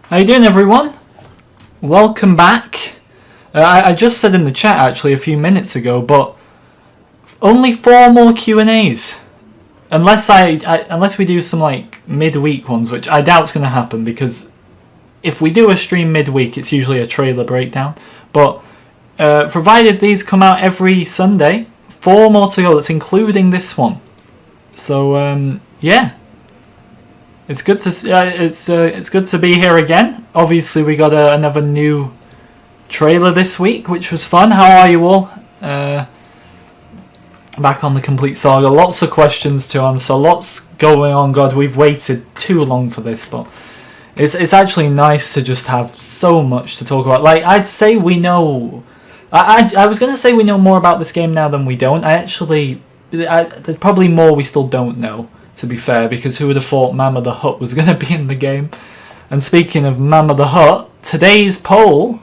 How you doing, everyone? Welcome back. I just said in the chat actually a few minutes ago, but only 4 more Q&As. Unless we do some like midweek ones, which I doubt's going to happen, because if we do a stream midweek, it's usually a trailer breakdown. But provided these come out every Sunday, 4 more to go. That's including this one. So yeah. It's good to it's good to be here again. Obviously, we got another new trailer this week, which was fun. How are you all? Back on the complete saga. Lots of questions to answer. Lots going on. God, we've waited too long for this, but it's actually nice to just have so much to talk about. Like, I'd say we know. I was gonna say we know more about this game now than we don't. There's probably more we still don't know, to be fair, because who would have thought Mama the Hutt was going to be in the game? And speaking of Mama the Hutt, today's poll,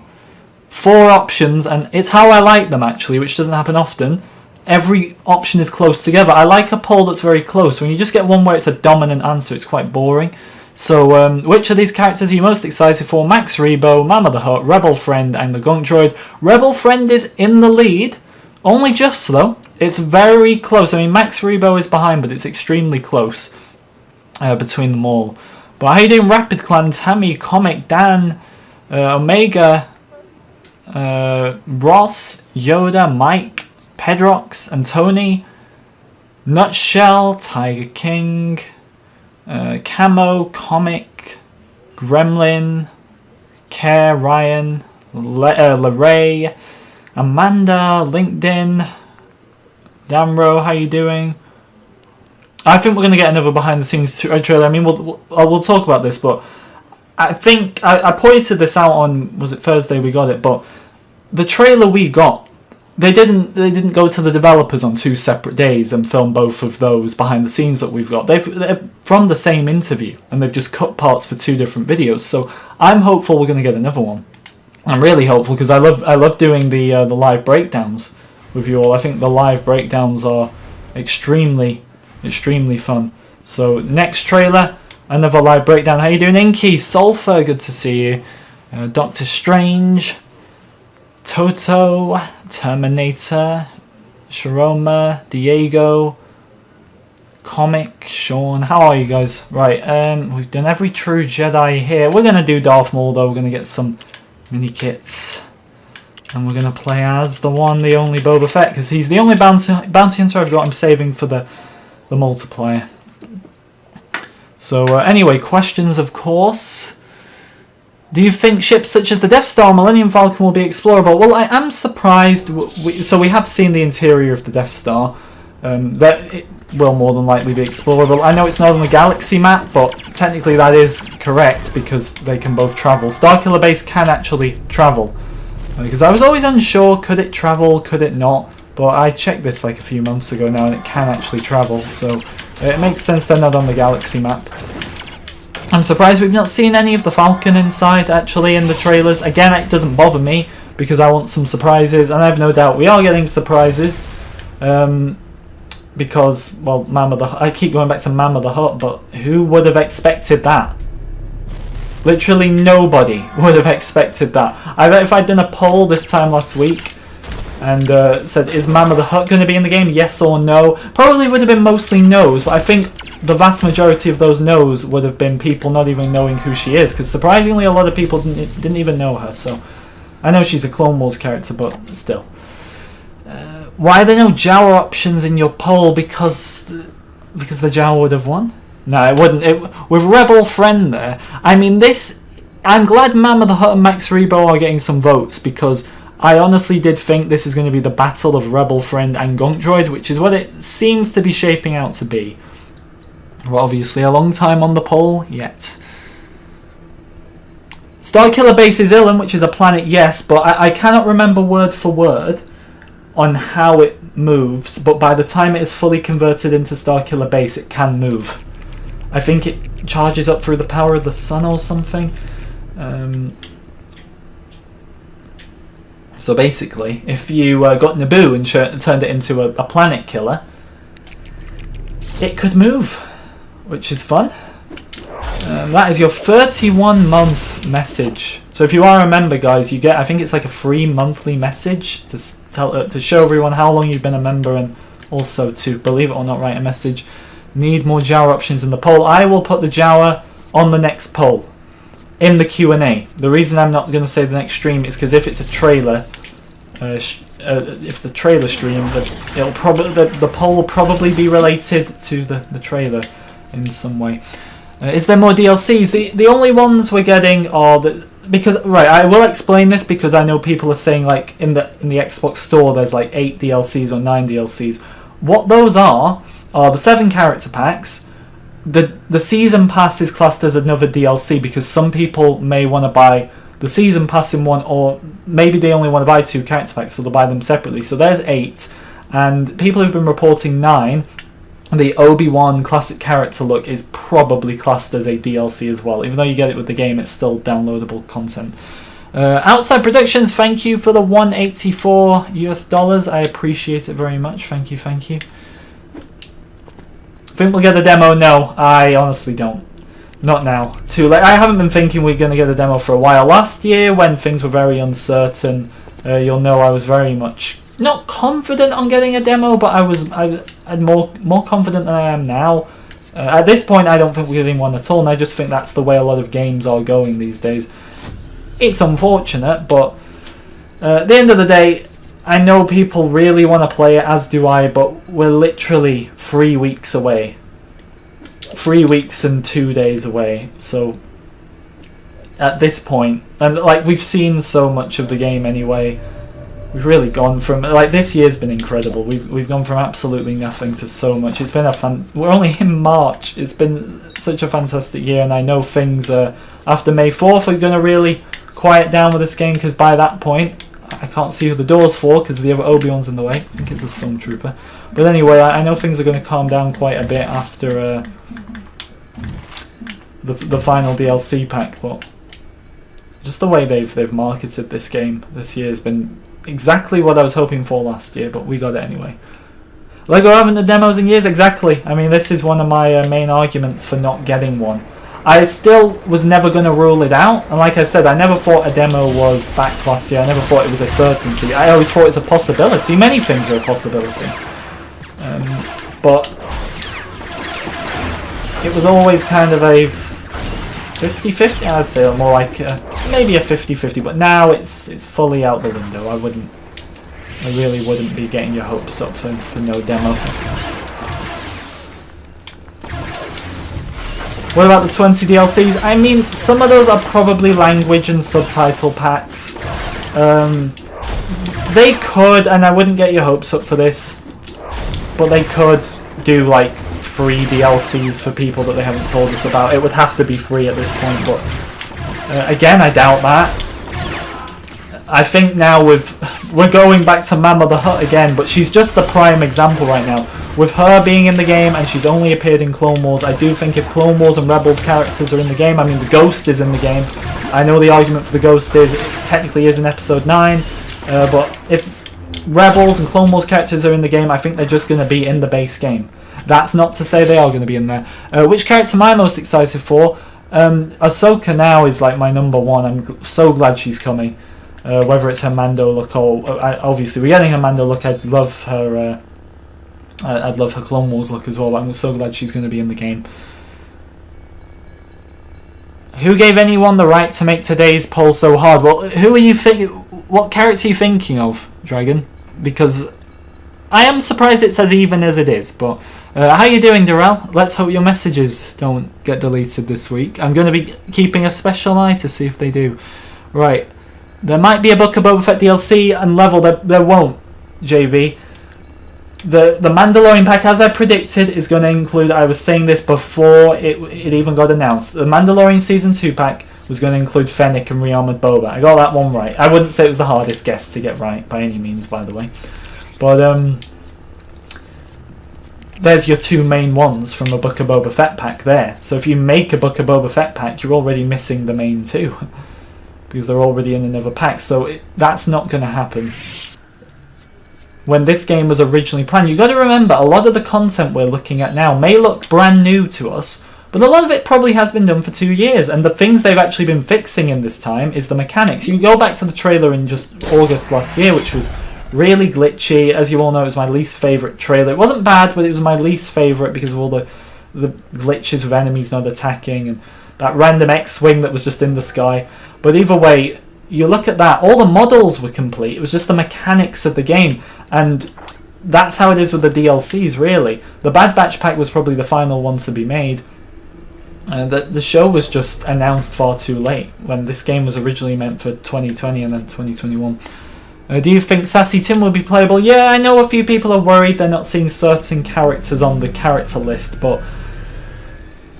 4 options, and it's how I like them actually, which doesn't happen often. Every option is close together. I like a poll that's very close. When you just get one where it's a dominant answer, it's quite boring. So, which of these characters are you most excited for? Max Rebo, Mama the Hutt, Rebel Friend, and the Gunk Droid. Rebel Friend is in the lead, only just though. It's very close. I mean, Max Rebo is behind, but it's extremely close between them all. But how you doing, Rapid Clan, Tammy, Comic, Dan, Omega, Ross, Yoda, Mike, Pedrox, and Tony, Nutshell, Tiger King, Camo, Comic, Gremlin, Care, Ryan, LeRae, Amanda, LinkedIn, Damro, how you doing? I think we're going to get another behind-the-scenes trailer. I mean, we'll talk about this, but I think I pointed this out on, was it Thursday we got it? But the trailer we got, they didn't go to the developers on 2 separate days and film both of those behind-the-scenes that we've got. They're from the same interview, and they've just cut parts for 2 different videos. So I'm hopeful we're going to get another one. I'm really hopeful because I love doing the live breakdowns with you all. I think the live breakdowns are extremely fun. So next trailer, another live breakdown. How you doing, Inky? Sulfur, good to see you. Doctor Strange, Toto, Terminator, Sharoma, Diego, Comic, Sean. How are you guys? Right, we've done every true Jedi here. We're gonna do Darth Maul though. We're gonna get some mini kits. And we're going to play as the one, the only Boba Fett, because he's the only bounty hunter I've got. I'm saving for the multiplier. So anyway, questions of course. Do you think ships such as the Death Star, Millennium Falcon will be explorable? Well, I am surprised. So we have seen the interior of the Death Star. That it will more than likely be explorable. I know it's not on the galaxy map, but technically that is correct because they can both travel. Starkiller Base can actually travel. Because I was always unsure, could it travel, could it not? But I checked this like a few months ago now and it can actually travel. So it makes sense they're not on the galaxy map. I'm surprised we've not seen any of the Falcon inside actually in the trailers. Again, it doesn't bother me because I want some surprises. And I have no doubt we are getting surprises. Because, well, I keep going back to Mama the Hutt, but who would have expected that? Literally nobody would have expected that. I bet if I'd done a poll this time last week and said, is Mama the Hutt going to be in the game, yes or no, probably would have been mostly no's, but I think the vast majority of those no's would have been people not even knowing who she is, because surprisingly a lot of people didn't even know her. So I know she's a Clone Wars character, but still. Why are there no Jawa options in your poll? Because the Jawa would have won? No, it wouldn't. With Rebel Friend there, I mean, I'm glad Mama the Hutt and Max Rebo are getting some votes, because I honestly did think this is going to be the battle of Rebel Friend and Gunk Droid, which is what it seems to be shaping out to be. Well, obviously a long time on the poll yet. Starkiller Base is Ilum, which is a planet, yes, but I cannot remember word for word on how it moves, but by the time it is fully converted into Starkiller Base, it can move. I think it charges up through the power of the sun or something. So basically, if you got Naboo and turned it into a planet killer, it could move, which is fun. That is your 31-month message. So if you are a member, guys, you get, I think it's like a free monthly message to show everyone how long you've been a member, and also to, believe it or not, write a message. Need more Jawa options in the poll. I will put the Jawa on the next poll in the Q&A. The reason I'm not going to say the next stream is because if it's a trailer, if it's a trailer stream, the poll will probably be related to the trailer in some way. Is there more DLCs? The only ones we're getting are because right, I will explain this because I know people are saying like in the Xbox store there's like 8 DLCs or 9 DLCs. What those are the 7 character packs. The season pass is classed as another DLC because some people may want to buy the season pass in one, or maybe they only want to buy 2 character packs, so they'll buy them separately. So there's 8, and people who've been reporting 9. The Obi-Wan classic character look is probably classed as a DLC as well. Even though you get it with the game, it's still downloadable content. Outside Productions, thank you for the $184 US. I appreciate it very much. Thank you, thank you. Think we'll get a demo? No, I honestly don't. Not now. Too late. I haven't been thinking we're going to get a demo for a while. Last year, when things were very uncertain, you'll know I was very much not confident on getting a demo, but I'm more confident than I am now. At this point, I don't think we're getting one at all, and I just think that's the way a lot of games are going these days. It's unfortunate, but at the end of the day, I know people really want to play it, as do I, but we're literally 3 weeks away. 3 weeks and 2 days away, so at this point, and like we've seen so much of the game anyway, we've really gone from, like, this year's been incredible. We've gone from absolutely nothing to so much. It's been we're only in March. It's been such a fantastic year, and I know things after May 4th are going to really quiet down with this game, because by that point I can't see who the door's for because the other Obi-Wan's in the way. I think it's a Stormtrooper. But anyway, I know things are going to calm down quite a bit after the final DLC pack, but just the way they've marketed this game this year has been exactly what I was hoping for last year, but we got it anyway. Lego haven't the demos in years? Exactly. I mean, this is one of my main arguments for not getting one. I still was never going to rule it out, and like I said, I never thought a demo was back last year. I never thought it was a certainty. I always thought it's a possibility. Many things are a possibility. But it was always kind of a 50-50, I'd say, or more like maybe a 50-50, but now it's fully out the window. I really wouldn't be getting your hopes up for no demo. What about the 20 DLCs? I mean, some of those are probably language and subtitle packs. They could, and I wouldn't get your hopes up for this, but they could do like free DLCs for people that they haven't told us about. It would have to be free at this point, but again, I doubt that. I think now we're going back to Mama the Hutt again, but she's just the prime example right now. With her being in the game, and she's only appeared in Clone Wars, I do think if Clone Wars and Rebels characters are in the game, I mean the Ghost is in the game. I know the argument for the Ghost is it technically is in Episode 9, but if Rebels and Clone Wars characters are in the game, I think they're just going to be in the base game. That's not to say they are going to be in there. Which character am I most excited for? Ahsoka now is like my number one. I'm so glad she's coming. Whether it's her Mando look or obviously we're getting her Mando look. I'd love her Clone Wars look as well. But I'm so glad she's going to be in the game. Who gave anyone the right to make today's poll so hard? Well, who are you what character are you thinking of, Dragon? Because I am surprised it's as even as it is. But how you doing, Darrell? Let's hope your messages don't get deleted this week. I'm going to be keeping a special eye to see if they do. Right. There might be a Book of Boba Fett DLC and level. There won't, JV. The Mandalorian pack, as I predicted, is going to include, I was saying this before it even got announced, the Mandalorian Season 2 pack was going to include Fennec and Rearmored Boba. I got that one right. I wouldn't say it was the hardest guess to get right, by any means, by the way. But, there's your two main ones from a Book of Boba Fett pack there. So if you make a Book of Boba Fett pack, you're already missing the main two. Because they're already in another pack. So that's not going to happen. When this game was originally planned, you've got to remember, a lot of the content we're looking at now may look brand new to us, But a lot of it probably has been done for 2 years, and the things they've actually been fixing in this time is the mechanics. You can go back to the trailer in just August last year, which was really glitchy. As you all know, it was my least favourite trailer. It wasn't bad, but it was my least favourite because of all the glitches with enemies not attacking and that random X-Wing that was just in the sky. But either way, you look at that, all the models were complete. It was just the mechanics of the game, and that's how it is with the DLCs, really. The Bad Batch pack was probably the final one to be made. The show was just announced far too late, when this game was originally meant for 2020 and then 2021. Do you think Sassy Tim will be playable? Yeah, I know a few people are worried they're not seeing certain characters on the character list, but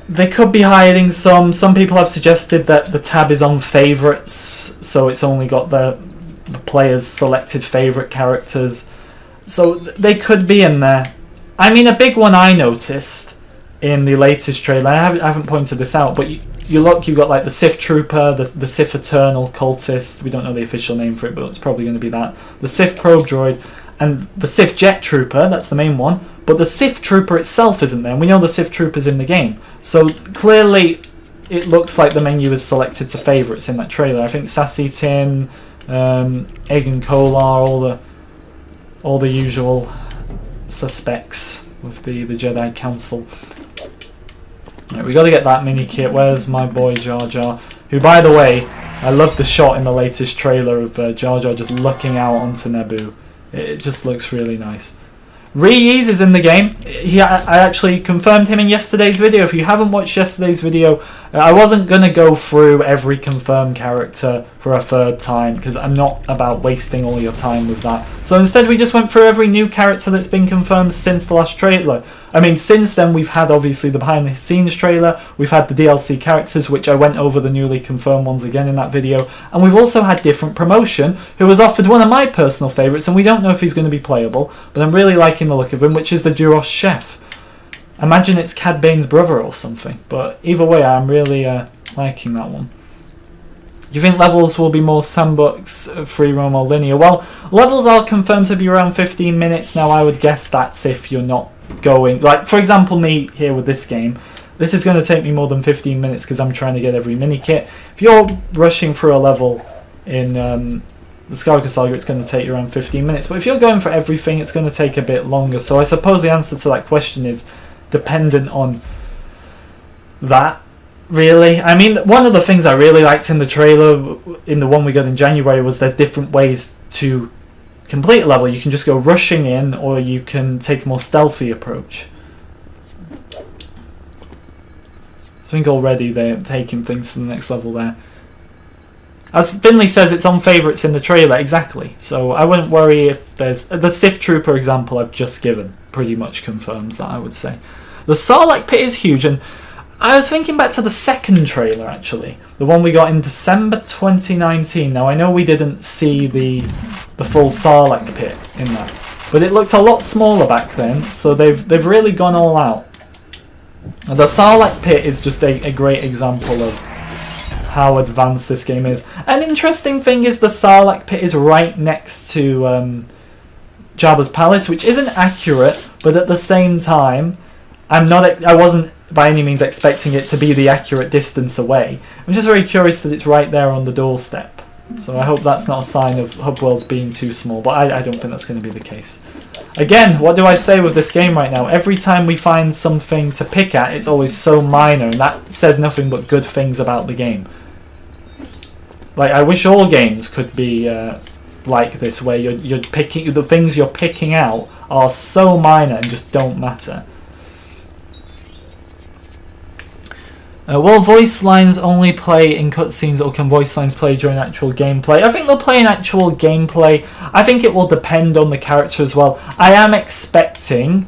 they could be hiding some. Some people have suggested that the tab is on favourites, so it's only got the player's selected favourite characters. So they could be in there. I mean, a big one I noticed in the latest trailer, I haven't pointed this out, but you look, you've got like the Sith Trooper, the Sith Eternal Cultist, we don't know the official name for it, but it's probably going to be that, the Sith Probe Droid, and the Sith Jet Trooper, that's the main one, but the Sith Trooper itself isn't there, and we know the Sith Trooper's in the game, so clearly it looks like the menu is selected to favourites in that trailer. I think Sassy Tin, Egan Kolar, all the usual suspects with the Jedi Council. Right, we got to get that mini kit. Where's my boy Jar Jar? Who, by the way, I love the shot in the latest trailer of Jar Jar just looking out onto Naboo. It just looks really nice. Reese is in the game. I actually confirmed him in yesterday's video. If you haven't watched yesterday's video, I wasn't going to go through every confirmed character for a third time because I'm not about wasting all your time with that. So instead we just went through every new character that's been confirmed since the last trailer. I mean, since then we've had obviously the behind the scenes trailer, we've had the DLC characters, which I went over the newly confirmed ones again in that video, and we've also had different promotion, who has offered one of my personal favourites, and we don't know if he's going to be playable, but I'm really liking the look of him, which is the Duros Chef. Imagine it's Cad Bane's brother or something, but either way I'm really liking that one. Do you think levels will be more sandbox, free roam or linear? Well, levels are confirmed to be around 15 minutes. Now I would guess that's if you're not going, like for example me here with this game, this is going to take me more than 15 minutes because I'm trying to get every mini kit. If you're rushing through a level in the Skywalker Saga, it's going to take you around 15 minutes, but if you're going for everything, it's going to take a bit longer. So I suppose the answer to that question is dependent on that, really. I mean, one of the things I really liked in the trailer, in the one we got in January, was there's different ways to complete a level. You can just go rushing in, or you can take a more stealthy approach. So I think already they're taking things to the next level there. As Finley says, it's on favourites in the trailer, exactly. So I wouldn't worry if there's... The Sith Trooper example I've just given pretty much confirms that, I would say. The Sarlacc pit is huge, and I was thinking back to the second trailer, actually. The one we got in December 2019. Now, I know we didn't see the full Sarlacc pit in that, but it looked a lot smaller back then, so they've really gone all out. The Sarlacc pit is just a great example of how advanced this game is. An interesting thing is the Sarlacc pit is right next to Jabba's palace, which isn't accurate, but at the same time, I wasn't by any means expecting it to be the accurate distance away. I'm just very curious that it's right there on the doorstep. So I hope that's not a sign of hub worlds being too small, but I don't think that's going to be the case. Again, what do I say with this game right now? Every time we find something to pick at, it's always so minor, and that says nothing but good things about the game. Like, I wish all games could be like this, where you're picking, the things you're picking out are so minor and just don't matter. Will voice lines only play in cutscenes, or can voice lines play during actual gameplay? I think they'll play in actual gameplay. I think it will depend on the character as well. I am expecting,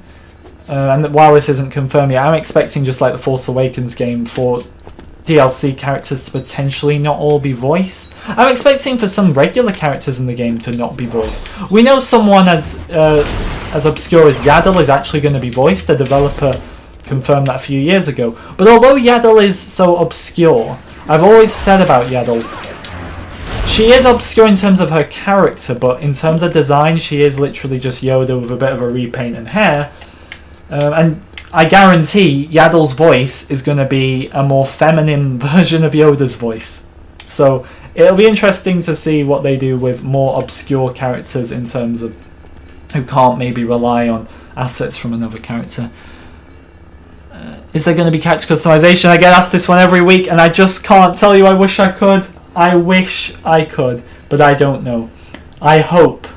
and while this isn't confirmed yet, I'm expecting, just like the Force Awakens game, for DLC characters to potentially not all be voiced. I'm expecting for some regular characters in the game to not be voiced. We know someone as obscure as Yaddle is actually going to be voiced. A developer confirmed that a few years ago. But although Yaddle is so obscure, I've always said about Yaddle, she is obscure in terms of her character, but in terms of design, she is literally just Yoda with a bit of a repaint and hair. And I guarantee Yaddle's voice is going to be a more feminine version of Yoda's voice. So it'll be interesting to see what they do with more obscure characters in terms of who can't maybe rely on assets from another character. Is there going to be character customization? I get asked this one every week, and I just can't tell you. I wish I could. I wish I could, but I don't know. I hope.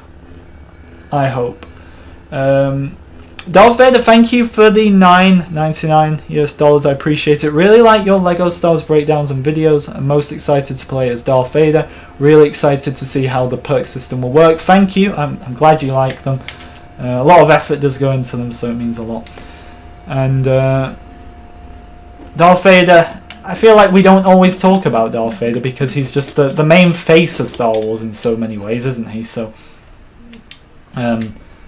Darth Vader, thank you for the $9.99 US. I appreciate it. Really like your Lego Star Wars breakdowns and videos. I'm most excited to play as Darth Vader. Really excited to see how the perk system will work. Thank you. I'm glad you like them. A lot of effort does go into them, so it means a lot. And Darth Vader, I feel like we don't always talk about Darth Vader because he's just the main face of Star Wars in so many ways, isn't he? So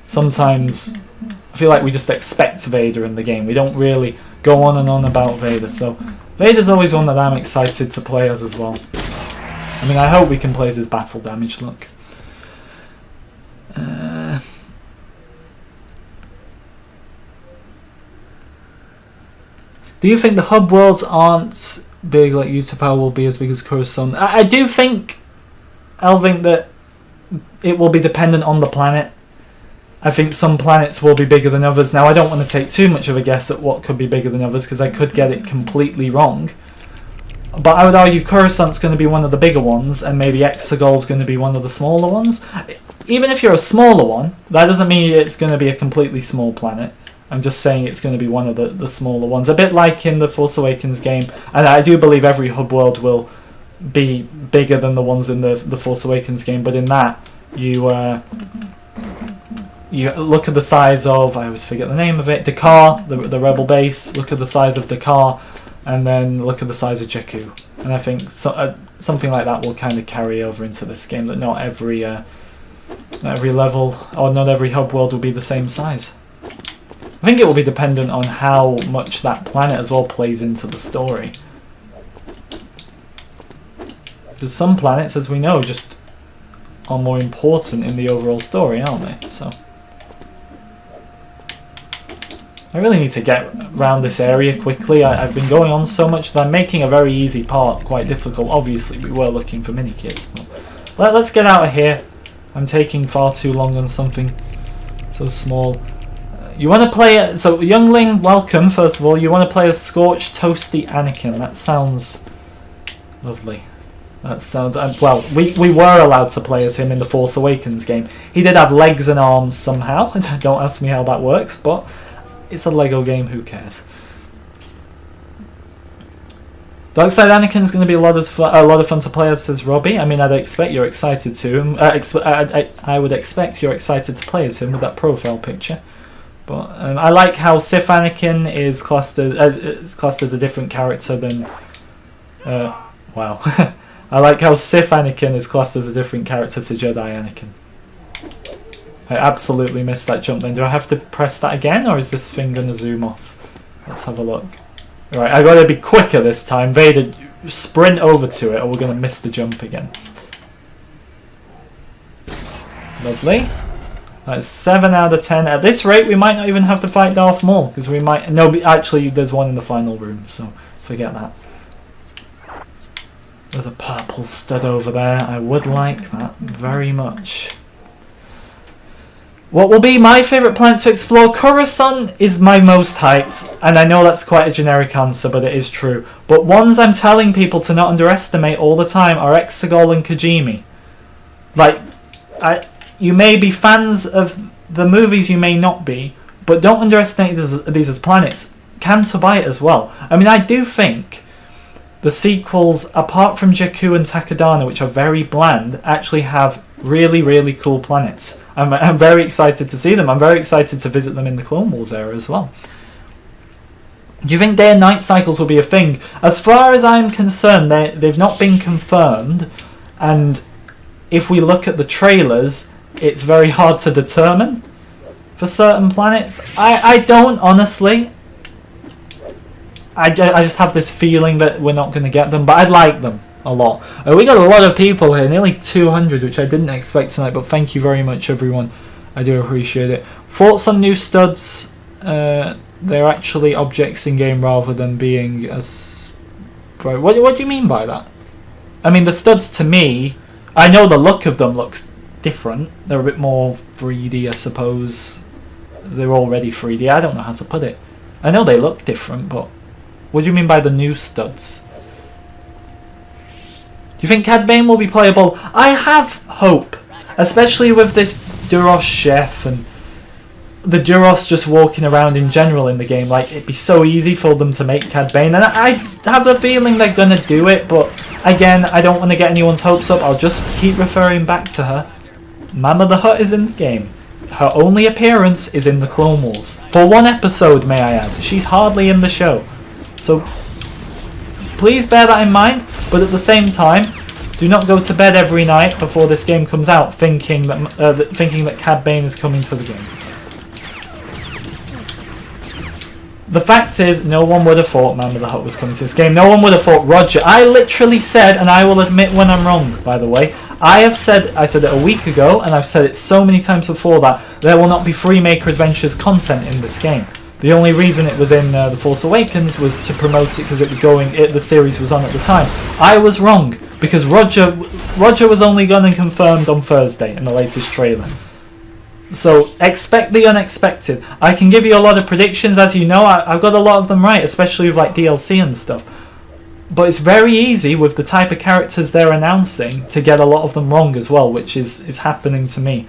sometimes I feel like we just expect Vader in the game. We don't really go on and on about Vader. So Vader's always one that I'm excited to play as well. I mean, I hope we can play as his battle damage look. Do you think the hub worlds aren't big like Utapau will be as big as Coruscant? I do think, Elving, that it will be dependent on the planet. I think some planets will be bigger than others. Now, I don't want to take too much of a guess at what could be bigger than others because I could get it completely wrong. But I would argue Coruscant's going to be one of the bigger ones and maybe Exegol's going to be one of the smaller ones. Even if you're a smaller one, that doesn't mean it's going to be a completely small planet. I'm just saying it's going to be one of the smaller ones. A bit like in the Force Awakens game. And I do believe every hub world will be bigger than the ones in the Force Awakens game. But in that, you look at the size of, I always forget the name of it, Dakar, the rebel base. Look at the size of Dakar. And then look at the size of Jakku. And I think something like that will kind of carry over into this game. That not every level or not every hub world will be the same size. I think it will be dependent on how much that planet as well plays into the story. Because some planets, as we know, just are more important in the overall story, aren't they? So I really need to get around this area quickly. I've been going on so much that I'm making a very easy part quite difficult. Obviously, we were looking for mini-kits, but let's get out of here. I'm taking far too long on something so small. You want to play... So, Youngling, welcome, first of all. You want to play a Scorched, Toasty Anakin. That sounds lovely. That sounds... well, we were allowed to play as him in the Force Awakens game. He did have legs and arms somehow. Don't ask me how that works, but it's a Lego game, who cares? Darkside Anakin's going to be a lot of fun to play as, says Robbie. I mean, I'd expect you're excited to. I would expect you're excited to play as him with that profile picture. But I like how Sith Anakin is classed as a different character than... wow. I like how Sith Anakin is classed as a different character to Jedi Anakin. I absolutely missed that jump then. Do I have to press that again, or is this thing going to zoom off? Let's have a look. Right, I got to be quicker this time. Vader, sprint over to it, or we're going to miss the jump again. Lovely. That's 7 out of 10. At this rate, we might not even have to fight Darth Maul, because we might... No, actually, there's one in the final room, so forget that. There's a purple stud over there. I would like that very much. What will be my favourite planet to explore? Coruscant is my most hyped, and I know that's quite a generic answer, but it is true. But ones I'm telling people to not underestimate all the time are Exegol and Kijimi. Like, you may be fans of the movies, you may not be, but don't underestimate these as planets. Canto Bight as well. I mean, I do think the sequels, apart from Jakku and Takodana, which are very bland, actually have really, really cool planets. I'm very excited to see them. I'm very excited to visit them in the Clone Wars era as well. Do you think day and night cycles will be a thing? As far as I'm concerned, they've not been confirmed, and if we look at the trailers, it's very hard to determine for certain planets. I don't, honestly. I just have this feeling that we're not going to get them, but I'd like them a lot. We got a lot of people here, nearly 200, which I didn't expect tonight, but thank you very much, everyone. I do appreciate it. Thoughts on new studs? they're actually objects in game rather than being as... What do you mean by that? I mean, the studs to me, I know the look of them looks different. They're a bit more 3D, I suppose. They're already 3D. I don't know how to put it. I know they look different, but what do you mean by the new studs? Do you think Cad Bane will be playable? I have hope, especially with this Duros chef and the Duros just walking around in general in the game. Like, it'd be so easy for them to make Cad Bane, and I have the feeling they're gonna do it, but again, I don't want to get anyone's hopes up. I'll just keep referring back to her. Mama the Hutt is in the game. Her only appearance is in the Clone Wars. For one episode, may I add. She's hardly in the show. So, please bear that in mind, but at the same time, do not go to bed every night before this game comes out thinking that Cad Bane is coming to the game. The fact is, no one would have thought Mama the Hutt was coming to this game. No one would have thought Roger. I literally said, and I will admit when I'm wrong, by the way, I said it a week ago, and I've said it so many times before that, there will not be free Maker Adventures content in this game. The only reason it was in The Force Awakens was to promote it because the series was on at the time. I was wrong, because Roger was only gone and confirmed on Thursday in the latest trailer. So expect the unexpected. I can give you a lot of predictions, as you know. I've got a lot of them right, especially with like DLC and stuff. But it's very easy with the type of characters they're announcing to get a lot of them wrong as well, which is happening to me.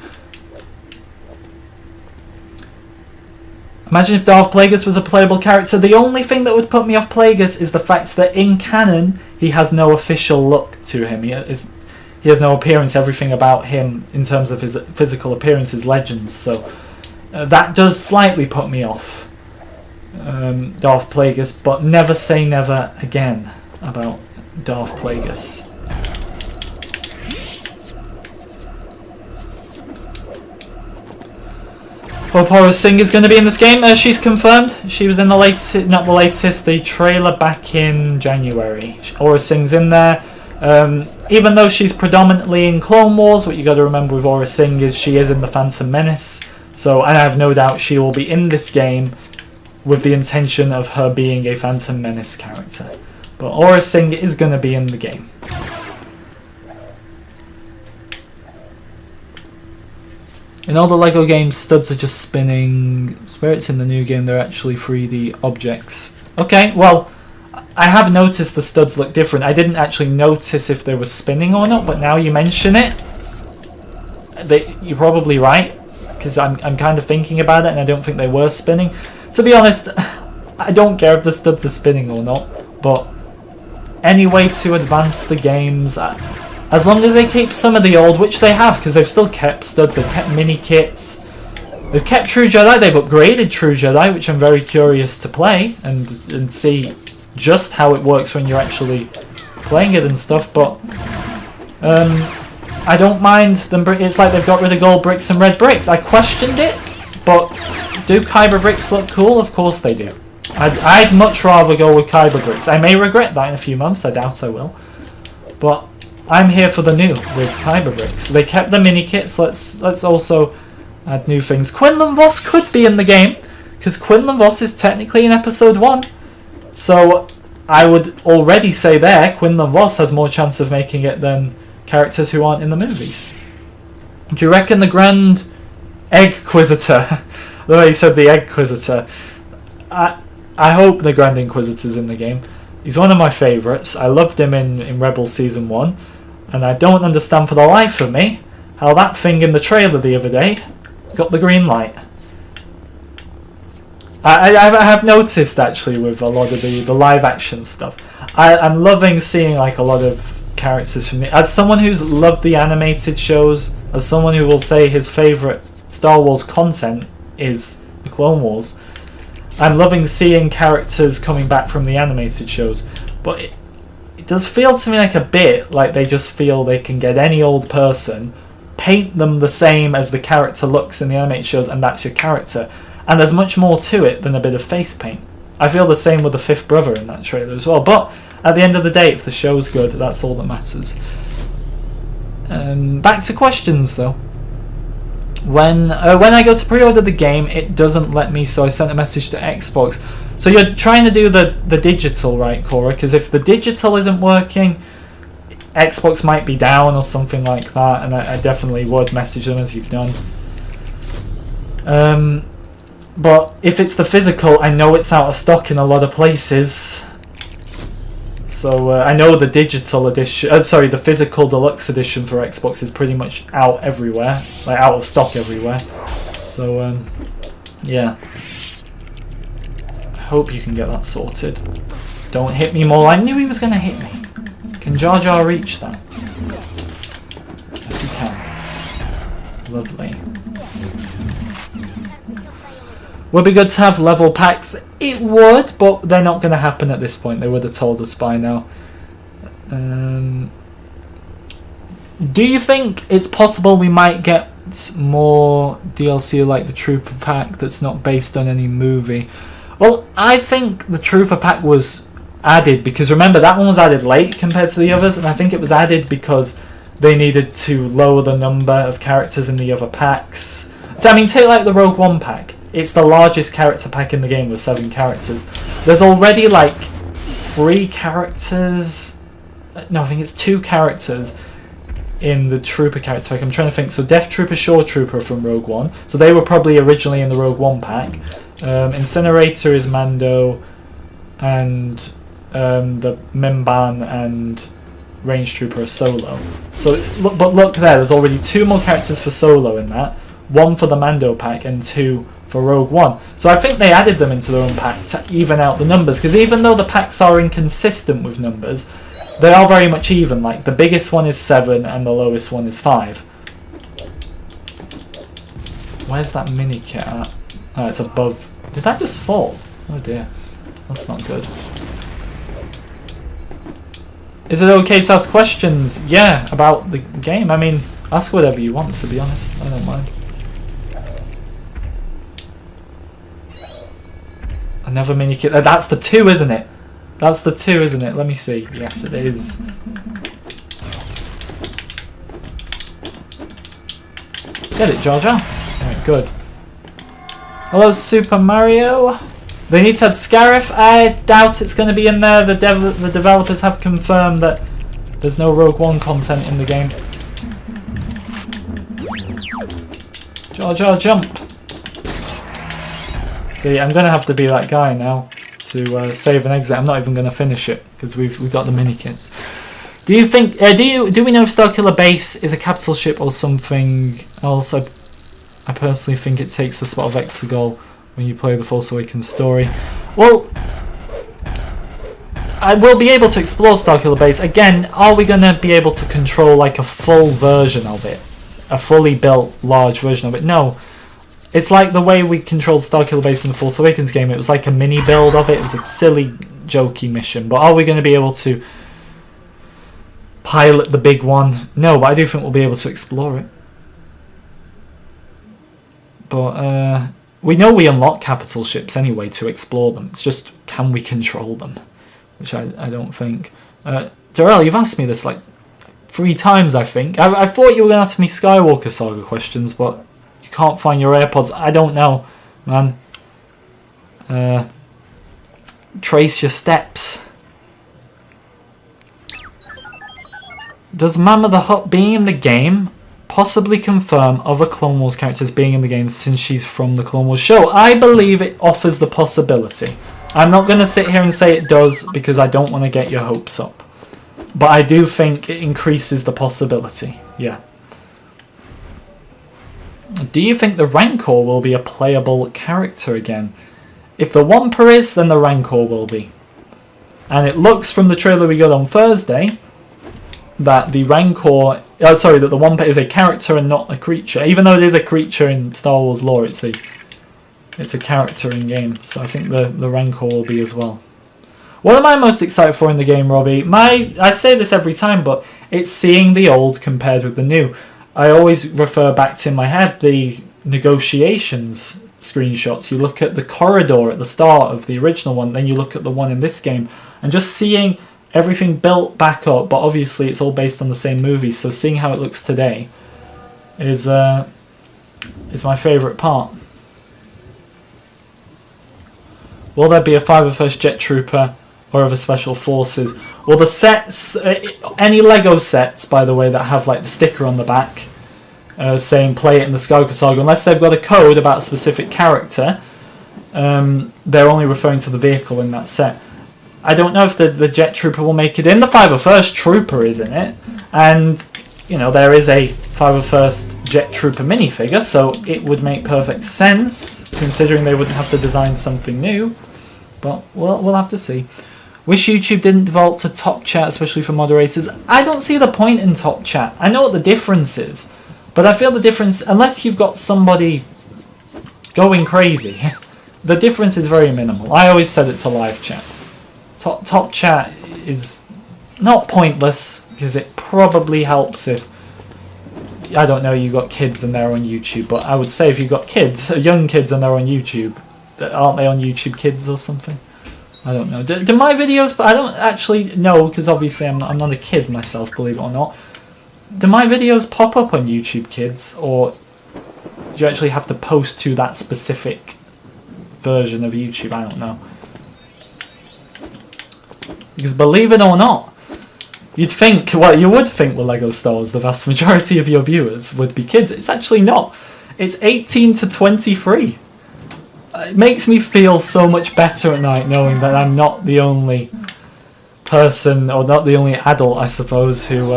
Imagine if Darth Plagueis was a playable character. The only thing that would put me off Plagueis is the fact that in canon he has no official look to him. He has no appearance. Everything about him in terms of his physical appearance is Legends, so that does slightly put me off Darth Plagueis, but never say never again about Darth Plagueis. Hope Aura Singh is going to be in this game. She's confirmed. She was in the trailer back in January. Aura Singh's in there. Even though she's predominantly in Clone Wars, what you got to remember with Aura Singh is she is in the Phantom Menace. So I have no doubt she will be in this game with the intention of her being a Phantom Menace character. But Aura Singh is going to be in the game. In all the LEGO games, studs are just spinning. Spirits in the new game, they're actually 3D objects. Okay, well, I have noticed the studs look different. I didn't actually notice if they were spinning or not, but now you mention it, you're probably right, because I'm kind of thinking about it, and I don't think they were spinning. To be honest, I don't care if the studs are spinning or not, but any way to advance the games, as long as they keep some of the old, which they have, because they've still kept studs, they've kept mini kits, they've kept True Jedi, they've upgraded True Jedi, which I'm very curious to play and see just how it works when you're actually playing it and stuff. But I don't mind them. It's like they've got rid of gold bricks and red bricks. I questioned it, but do Kyber bricks look cool? Of course they do. I'd much rather go with Kyber bricks. I may regret that in a few months, I doubt I will, but I'm here for the new with Kyber bricks. They kept the mini kits. Let's also add new things. Quinlan Voss could be in the game, because Quinlan Voss is technically in episode 1. So I would already say there, Quinlan Voss has more chance of making it than characters who aren't in the movies. Do you reckon the Grand Eggquisitor, the way you said the Eggquisitor, I hope the Grand Inquisitor's in the game. He's one of my favourites. I loved him in Rebels Season 1, and I don't understand for the life of me how that thing in the trailer the other day got the green light. I have noticed actually with a lot of the live action stuff. I'm loving seeing like a lot of characters from as someone who's loved the animated shows, as someone who will say his favourite Star Wars content is the Clone Wars, I'm loving seeing characters coming back from the animated shows. But it does feel to me like a bit like they just feel they can get any old person, paint them the same as the character looks in the animated shows, and that's your character. And there's much more to it than a bit of face paint. I feel the same with the fifth brother in that trailer as well. But at the end of the day, if the show's good, that's all that matters. Back to questions though. when I go to pre-order the game, it doesn't let me, so I sent a message to Xbox. So you're trying to do the digital, right, Cora? Because if the digital isn't working, Xbox might be down or something like that, and I definitely would message them as you've done. But if it's the physical, I know it's out of stock in a lot of places. So I know the digital edition, the physical deluxe edition for Xbox is pretty much out everywhere, like out of stock everywhere. So yeah, I hope you can get that sorted. Don't hit me more. I knew he was going to hit me. Can Jar Jar reach that? Yes, he can. Lovely. Would be good to have level packs. It would, but they're not going to happen at this point. They would have told us by now. Do you think it's possible we might get more DLC like the Trooper pack that's not based on any movie? Well, I think the Trooper pack was added because, remember, that one was added late compared to the others, and I think it was added because they needed to lower the number of characters in the other packs. So, I mean, take like the Rogue One pack. It's the largest character pack in the game with 7 characters. There's already like 3 characters. No, I think it's 2 characters in the Trooper character pack. I'm trying to think. So Death Trooper, Shore Trooper from Rogue One. So they were probably originally in the Rogue One pack. Incinerator is Mando, and the Mimban and Range Trooper are Solo. So, but look there. There's already 2 more characters for Solo in that. 1 for the Mando pack and 2 for Rogue One. So I think they added them into their own pack to even out the numbers, because even though the packs are inconsistent with numbers, they are very much even. Like the biggest one is 7 and the lowest one is 5. Where's that mini kit at? Oh, it's above. Did that just fall? Oh dear. That's not good. Is it okay to ask questions? Yeah, about the game. I mean, ask whatever you want, to be honest. I don't mind. Another mini kit. That's the 2, isn't it? That's the 2, isn't it? Let me see. Yes, it is. Get it, Jar Jar. Alright, good. Hello, Super Mario. They need to add Scarif. I doubt it's going to be in there. The developers have confirmed that there's no Rogue One content in the game. Jar Jar, jump. See, I'm going to have to be that guy now to save and exit. I'm not even going to finish it because we've got the mini kits. Do you think? Do we know if Starkiller Base is a capital ship or something else? I personally think it takes the spot of Exegol when you play the Force Awakens story. Well, I will be able to explore Starkiller Base again. Are we going to be able to control like a full version of it, a fully built large version of it? No. It's like the way we controlled Starkiller Base in the Force Awakens game. It was like a mini build of it. It was a silly, jokey mission. But are we going to be able to pilot the big one? No, but I do think we'll be able to explore it. But we know we unlock capital ships anyway to explore them. It's just, can we control them? Which I don't think. Darrell, you've asked me this like 3 times, I think. I thought you were going to ask me Skywalker Saga questions, but can't find your AirPods. I don't know, man. Trace your steps. Does Mama the Hutt being in the game possibly confirm other Clone Wars characters being in the game since she's from the Clone Wars show? I believe it offers the possibility. I'm not going to sit here and say it does because I don't want to get your hopes up. But I do think it increases the possibility. Yeah. Do you think the Rancor will be a playable character again? If the Wampa is, then the Rancor will be. And it looks from the trailer we got on Thursday that the Rancor... that the Wampa is a character and not a creature. Even though it is a creature in Star Wars lore, it's a character in game. So I think the Rancor will be as well. What am I most excited for in the game, Robbie? I say this every time, but it's seeing the old compared with the new. I always refer back to, in my head, the negotiations screenshots. You look at the corridor at the start of the original one, then you look at the one in this game, and just seeing everything built back up, but obviously it's all based on the same movie, so seeing how it looks today is is my favourite part. Will there be a 501st Jet Trooper or other special forces? Well, the sets, any Lego sets, by the way, that have like the sticker on the back saying play it in the Skywalker Saga, unless they've got a code about a specific character, they're only referring to the vehicle in that set. I don't know if the Jet Trooper will make it in. The 501st Trooper is in it, and you know there is a 501st Jet Trooper minifigure, so it would make perfect sense considering they wouldn't have to design something new. But we'll have to see. Wish YouTube didn't default to top chat, especially for moderators. I don't see the point in top chat. I know what the difference is, but I feel the difference, unless you've got somebody going crazy, the difference is very minimal. I always said it's a live chat. Top chat is not pointless, because it probably helps if, I don't know, you got kids and they're on YouTube, but I would say if you've got kids, young kids and they're on YouTube, aren't they on YouTube Kids or something? I don't know. Do my videos, but I don't actually know, because obviously I'm not a kid myself, believe it or not. Do my videos pop up on YouTube Kids, or do you actually have to post to that specific version of YouTube? I don't know. Because believe it or not, you'd think, well, you would think with LEGO Star Wars the vast majority of your viewers would be kids. It's actually not. It's 18 to 23. It makes me feel so much better at night knowing that I'm not the only person, or not the only adult, I suppose, who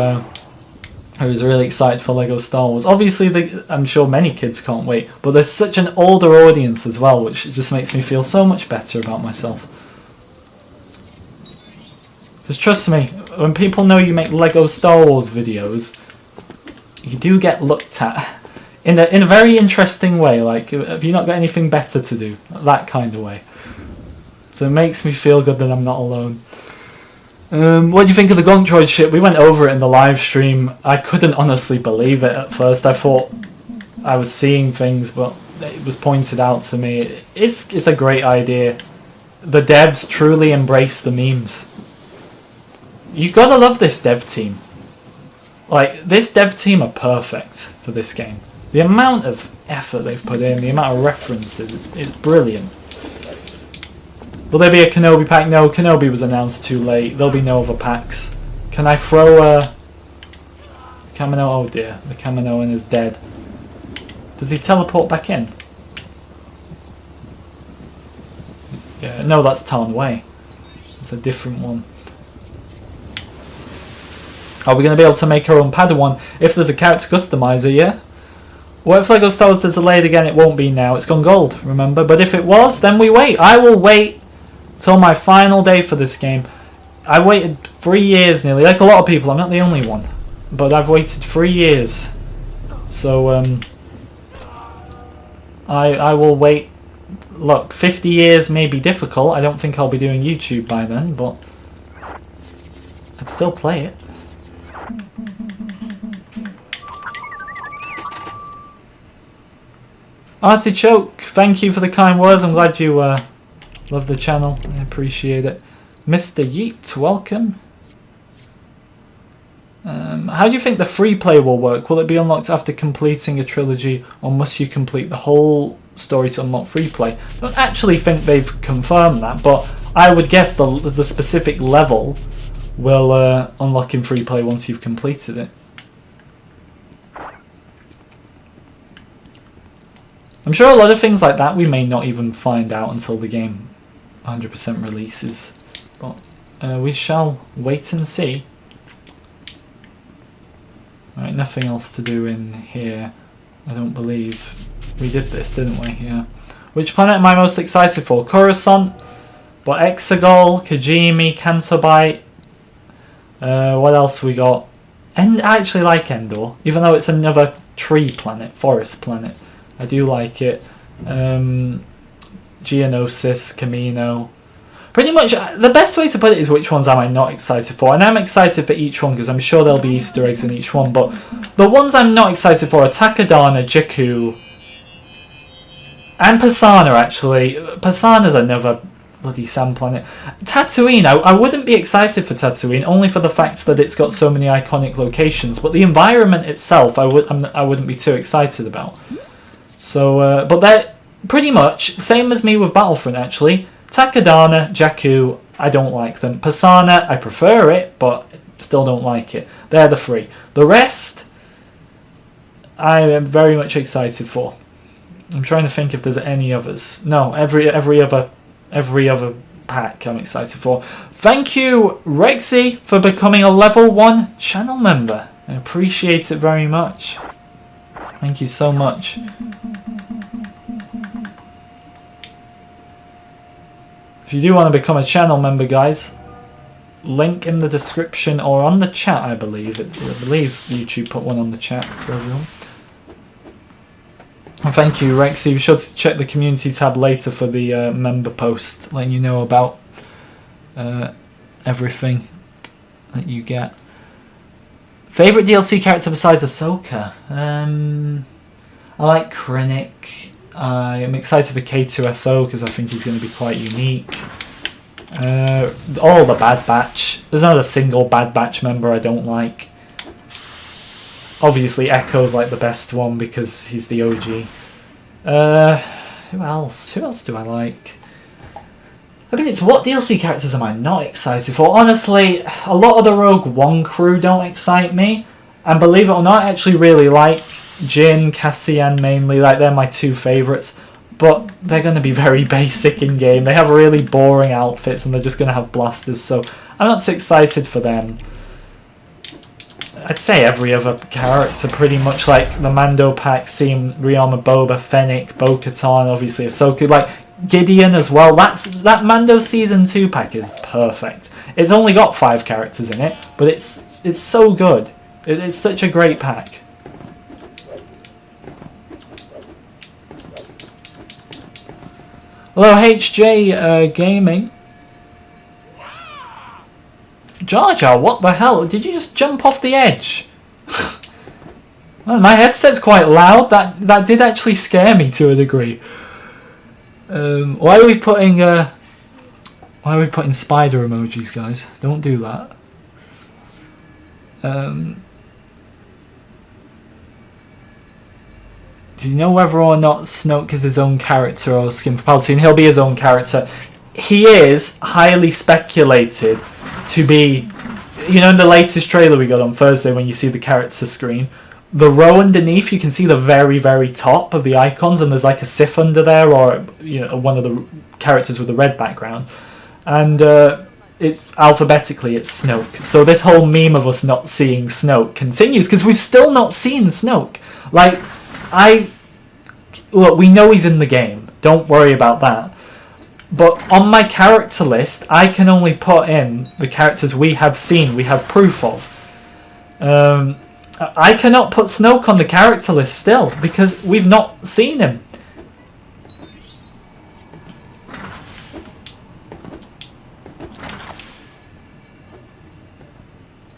is really excited for LEGO Star Wars. Obviously, I'm sure many kids can't wait, but there's such an older audience as well, which just makes me feel so much better about myself. Because trust me, when people know you make LEGO Star Wars videos, you do get looked at in a very interesting way. Like, have you not got anything better to do? That kind of way. So it makes me feel good that I'm not alone. What do you think of the Gonk Droid ship? We went over it in the live stream. I couldn't honestly believe it at first. I thought I was seeing things, but it was pointed out to me. It's a great idea. The devs truly embrace the memes. You gotta love this dev team. Like, this dev team are perfect for this game. The amount of effort they've put in, the amount of references, it's brilliant. Will there be a Kenobi pack? No, Kenobi was announced too late. There'll be no other packs. Can I throw a Kamino? Oh dear, the Kaminoan is dead. Does he teleport back in? Yeah, no, that's Tarn Way. It's a different one. Are we going to be able to make our own Padawan if there's a character customizer? Yeah. What if LEGO Star Wars is delayed again? It won't be now. It's gone gold, remember? But if it was, then we wait. I will wait till my final day for this game. I waited 3 years nearly, like a lot of people. I'm not the only one, but I've waited 3 years. So I will wait. Look, 50 years may be difficult. I don't think I'll be doing YouTube by then, but I'd still play it. Artichoke, thank you for the kind words. I'm glad you love the channel. I appreciate it. Mr. Yeet, welcome. How do you think the free play will work? Will it be unlocked after completing a trilogy, or must you complete the whole story to unlock free play? I don't actually think they've confirmed that, but I would guess the specific level will unlock in free play once you've completed it. I'm sure a lot of things like that we may not even find out until the game 100% releases, but we shall wait and see. Right, nothing else to do in here, I don't believe. We did this, didn't we? Yeah. Which planet am I most excited for? Coruscant, but Exegol, Kajimi, Cantobite. What else we got? And I actually like Endor, even though it's another tree planet, forest planet. I do like it. Geonosis, Camino. Pretty much, the best way to put it is which ones am I not excited for. And I'm excited for each one because I'm sure there'll be Easter eggs in each one. But the ones I'm not excited for are Takodana, Jakku, and Pasana, actually. Pasana's another bloody sand planet. Tatooine, I wouldn't be excited for Tatooine, only for the fact that it's got so many iconic locations. But the environment itself, I wouldn't be too excited about. So, but they're pretty much same as me with Battlefront, actually. Takadana, Jakku, I don't like them. Persana, I prefer it, but still don't like it. They're the 3. The rest, I am very much excited for. I'm trying to think if there's any others. No, every other pack I'm excited for. Thank you, Rexy, for becoming a level 1 channel member. I appreciate it very much. Thank you so much. If you do want to become a channel member, guys, link in the description or on the chat, I believe. I believe YouTube put one on the chat for everyone. And thank you, Rexy. Be sure to check the community tab later for the member post, letting you know about everything that you get. Favourite DLC character besides Ahsoka? I like Krennic. I am excited for K2SO because I think he's going to be quite unique. All the Bad Batch. There's not a single Bad Batch member I don't like. Obviously Echo's like the best one because he's the OG. Who else? Who else do I like? I mean, it's what DLC characters am I not excited for? Honestly, a lot of the Rogue One crew don't excite me. And believe it or not, I actually really like Jin, Cassian mainly. Like, they're my 2 favourites. But they're going to be very basic in game. They have really boring outfits and they're just going to have blasters. So I'm not too excited for them. I'd say every other character pretty much, like the Mando pack, seem Rihanna, Boba, Fennec, Bo-Katan, obviously Ahsoka, like Gideon as well. That Mando Season 2 pack is perfect. It's only got 5 characters in it, but it's so good. It's such a great pack. Hello HJ Gaming. Jar Jar, what the hell? Did you just jump off the edge? Well, my headset's quite loud. That did actually scare me to a degree. Why are we putting spider emojis, guys? Don't do that. Do you know whether or not Snoke is his own character or skin for Palpatine? He'll be his own character. He is highly speculated to be, you know, in the latest trailer we got on Thursday when you see the character screen, the row underneath, you can see the very, very top of the icons, and there's like a Sith under there, or, you know, one of the characters with a red background. And it's alphabetically, it's Snoke. So this whole meme of us not seeing Snoke continues, because we've still not seen Snoke. Like, look, we know he's in the game. Don't worry about that. But on my character list, I can only put in the characters we have seen, we have proof of. I cannot put Snoke on the character list still, because we've not seen him.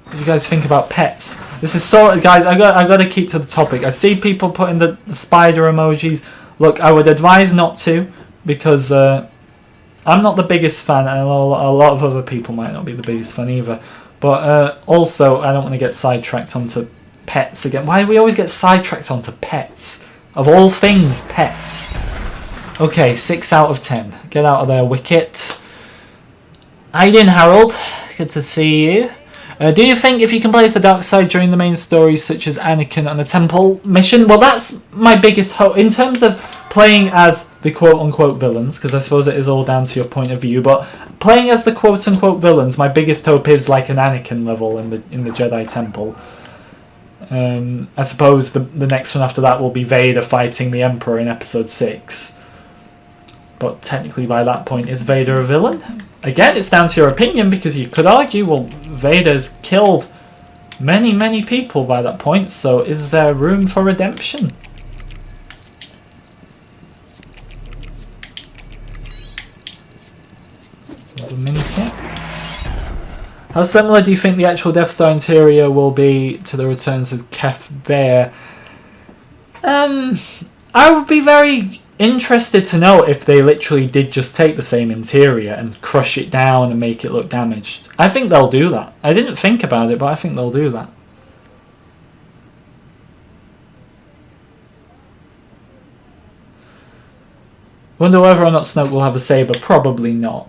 What do you guys think about pets? This is so, guys, I got to keep to the topic. I see people putting the spider emojis. Look, I would advise not to, because I'm not the biggest fan, and a lot of other people might not be the biggest fan either. But also, I don't want to get sidetracked onto pets again. Why do we always get sidetracked onto pets? Of all things, pets. Okay, 6 out of 10. Get out of there, Wicket. How you doing, Harold? Good to see you. Do you think if you can play as the dark side during the main story, such as Anakin on the temple mission? Well, that's my biggest hope. In terms of playing as the quote-unquote villains, because I suppose it is all down to your point of view, but playing as the quote-unquote villains, my biggest hope is like an Anakin level in the Jedi Temple. I suppose the next one after that will be Vader fighting the Emperor in Episode 6. But technically by that point, is Vader a villain? Again, it's down to your opinion, because you could argue, well, Vader's killed many, many people by that point, so is there room for redemption? How similar do you think the actual Death Star interior will be to the returns of Kef Bear? I would be very interested to know if they literally did just take the same interior and crush it down and make it look damaged. I think they'll do that. I didn't think about it, but I think they'll do that. Wonder whether or not Snoke will have a saber. Probably not.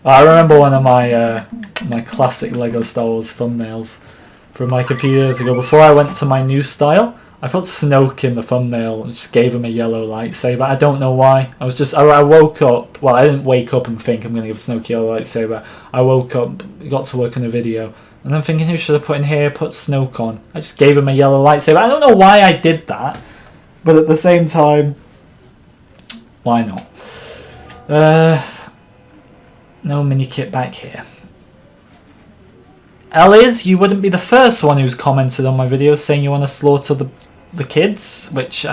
I remember one of my my classic Lego Star Wars thumbnails from like a few years ago. Before I went to my new style, I put Snoke in the thumbnail and just gave him a yellow lightsaber. I don't know why. I woke up. Well, I didn't wake up and think I'm going to give Snoke a yellow lightsaber. I woke up, got to work on a video, and then thinking, who should I put in here? Put Snoke on. I just gave him a yellow lightsaber. I don't know why I did that, but at the same time, why not? No mini kit back here. Ellis, you wouldn't be the first one who's commented on my videos saying you want to slaughter the kids, which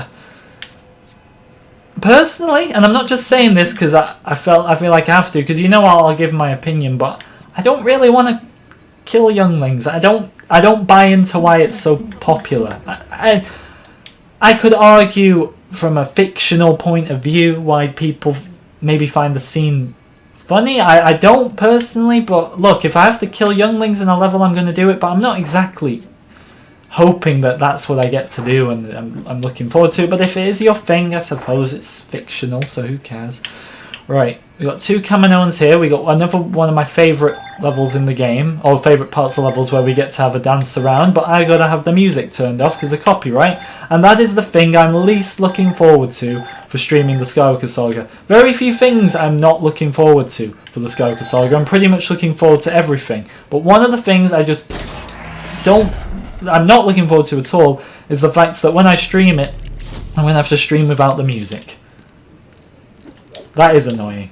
personally, and I'm not just saying this because I feel like I have to, because you know I'll give my opinion, but I don't really want to kill younglings. I don't buy into why it's so popular. I could argue from a fictional point of view why people maybe find the scene funny. I don't personally, but look, if I have to kill younglings in a level, I'm going to do it, but I'm not exactly hoping that that's what I get to do, and I'm looking forward to it. But if it is your thing, I suppose it's fictional, so who cares? Right, we got 2 Kaminoans here. We got another one of my favourite levels in the game, or favourite parts of levels where we get to have a dance around, but I gotta have the music turned off because of copyright, and that is the thing I'm least looking forward to for streaming the Skywalker Saga. Very few things I'm not looking forward to for the Skywalker Saga. I'm pretty much looking forward to everything, but one of the things I'm not looking forward to at all is the fact that when I stream it, I'm going to have to stream without the music. That is annoying.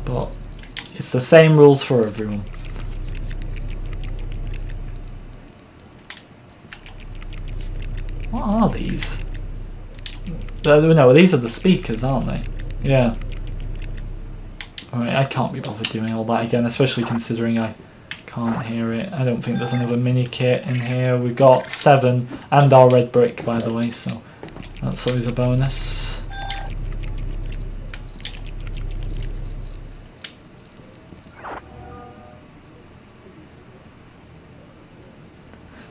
But it's the same rules for everyone. What are these? No, these are the speakers, aren't they? Yeah. Alright, I can't be bothered doing all that again, especially considering I can't hear it. I don't think there's another mini kit in here. We've got 7 and our red brick, by the way, so that's always a bonus.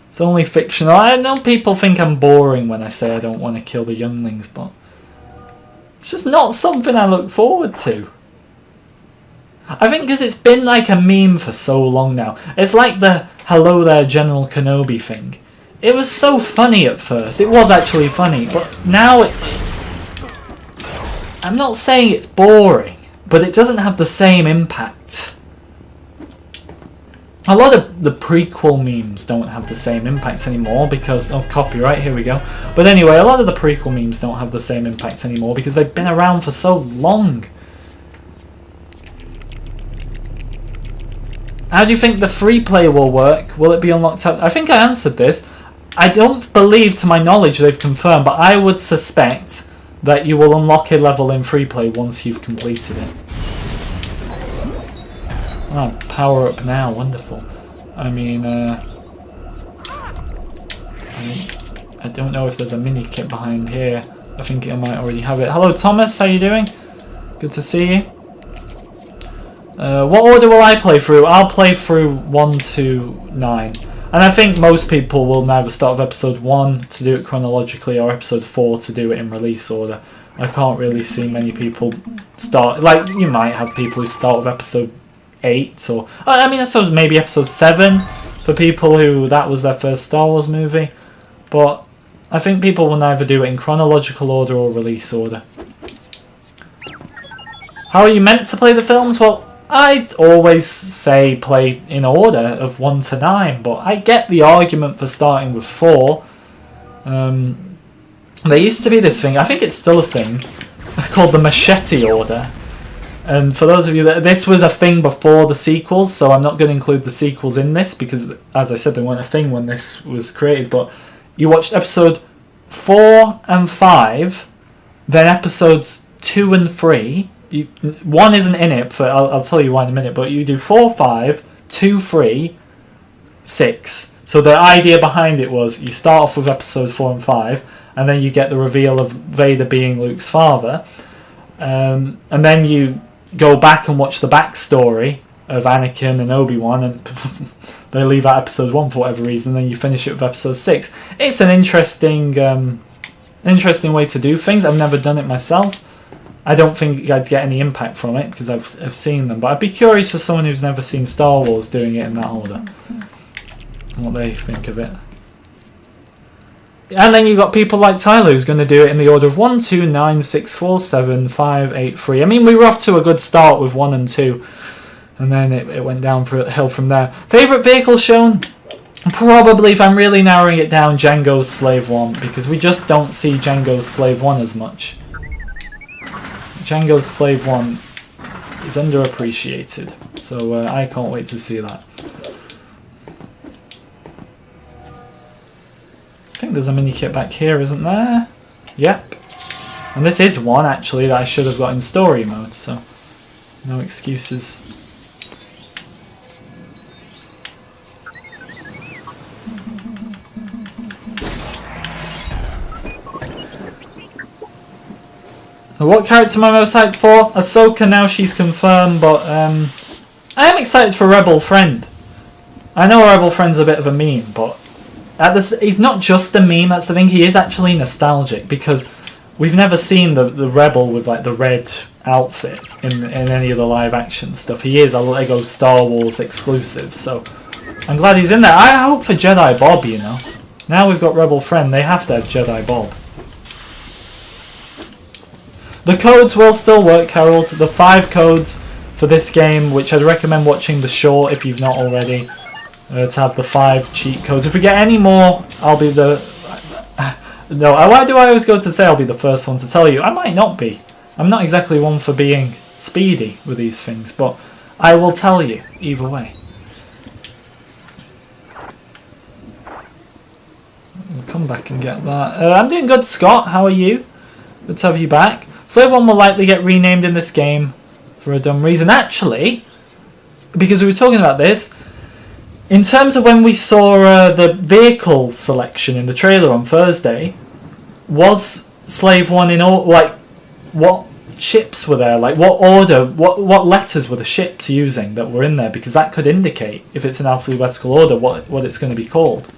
It's only fictional. I know people think I'm boring when I say I don't want to kill the younglings, but it's just not something I look forward to. I think because it's been like a meme for so long now. It's like the hello there General Kenobi thing. It was so funny at first. It was actually funny, but now I'm not saying it's boring, but it doesn't have the same impact. A lot of the prequel memes don't have the same impact anymore because... Oh, copyright, here we go. But anyway, a lot of the prequel memes don't have the same impact anymore because they've been around for so long. How do you think the free play will work? Will it be unlocked up? I think I answered this. I don't believe, to my knowledge, they've confirmed, but I would suspect that you will unlock a level in free play once you've completed it. Oh, power up now, wonderful. I mean, I don't know if there's a mini kit behind here. I think I might already have it. Hello Thomas, how you doing? Good to see you. What order will I play through? I'll play through 1 to 9. And I think most people will neither start with episode 1 to do it chronologically or episode 4 to do it in release order. I can't really see many people start... Like, you might have people who start with episode 8 or... I mean, I suppose maybe episode 7 for people who that was their first Star Wars movie. But I think people will neither do it in chronological order or release order. How are you meant to play the films? Well, I'd always say play in order of 1 to 9, but I get the argument for starting with 4. There used to be this thing, I think it's still a thing, called the machete order. And for those of you that... This was a thing before the sequels, so I'm not going to include the sequels in this, because, as I said, they weren't a thing when this was created, but you watched episode 4 and 5, then episodes 2 and 3... 1 isn't in it, for I'll tell you why in a minute, but you do 4, 5, 2, 3, 6. So the idea behind it was you start off with episode 4 and 5, and then you get the reveal of Vader being Luke's father, and then you go back and watch the backstory of Anakin and Obi-Wan, and they leave out episode 1 for whatever reason, then you finish it with episode 6. It's an interesting Interesting way to do things. I've never done it myself. I don't think I'd get any impact from it because I've seen them. But I'd be curious for someone who's never seen Star Wars doing it in that order. And what they think of it. And then you've got people like Tyler who's going to do it in the order of 1, 2, 9, 6, 4, 7, 5, 8, 3. I mean, we were off to a good start with 1 and 2. And then it went down for a hill from there. Favourite vehicle shown? Probably, if I'm really narrowing it down, Django's Slave 1. Because we just don't see Django's Slave 1 as much. Django's Slave 1 is underappreciated. So I can't wait to see that. I think there's a mini kit back here, isn't there? Yep. And this is one, actually, that I should have got in story mode, so no excuses. What character am I most hyped for? Ahsoka, now she's confirmed, but I am excited for Rebel Friend. I know Rebel Friend's a bit of a meme, but he's not just a meme, that's the thing, he is actually nostalgic, because we've never seen the Rebel with like the red outfit in any of the live action stuff. He is a Lego Star Wars exclusive, so I'm glad he's in there. I hope for Jedi Bob, you know. Now we've got Rebel Friend, they have to have Jedi Bob. The codes will still work, Harold. The 5 codes for this game, which I'd recommend watching the short if you've not already. To have the 5 cheat codes. If we get any more, I'll be the... No, why do I always go to say I'll be the first one to tell you? I might not be. I'm not exactly one for being speedy with these things, but I will tell you either way. We'll come back and get that. I'm doing good, Scott. How are you? Good to have you back. Slave 1 will likely get renamed in this game for a dumb reason. Actually, because we were talking about this, in terms of when we saw the vehicle selection in the trailer on Thursday, was Slave 1 in all, like, what ships were there? Like, what order, what letters were the ships using that were in there? Because that could indicate, if it's in alphabetical order, what it's going to be called.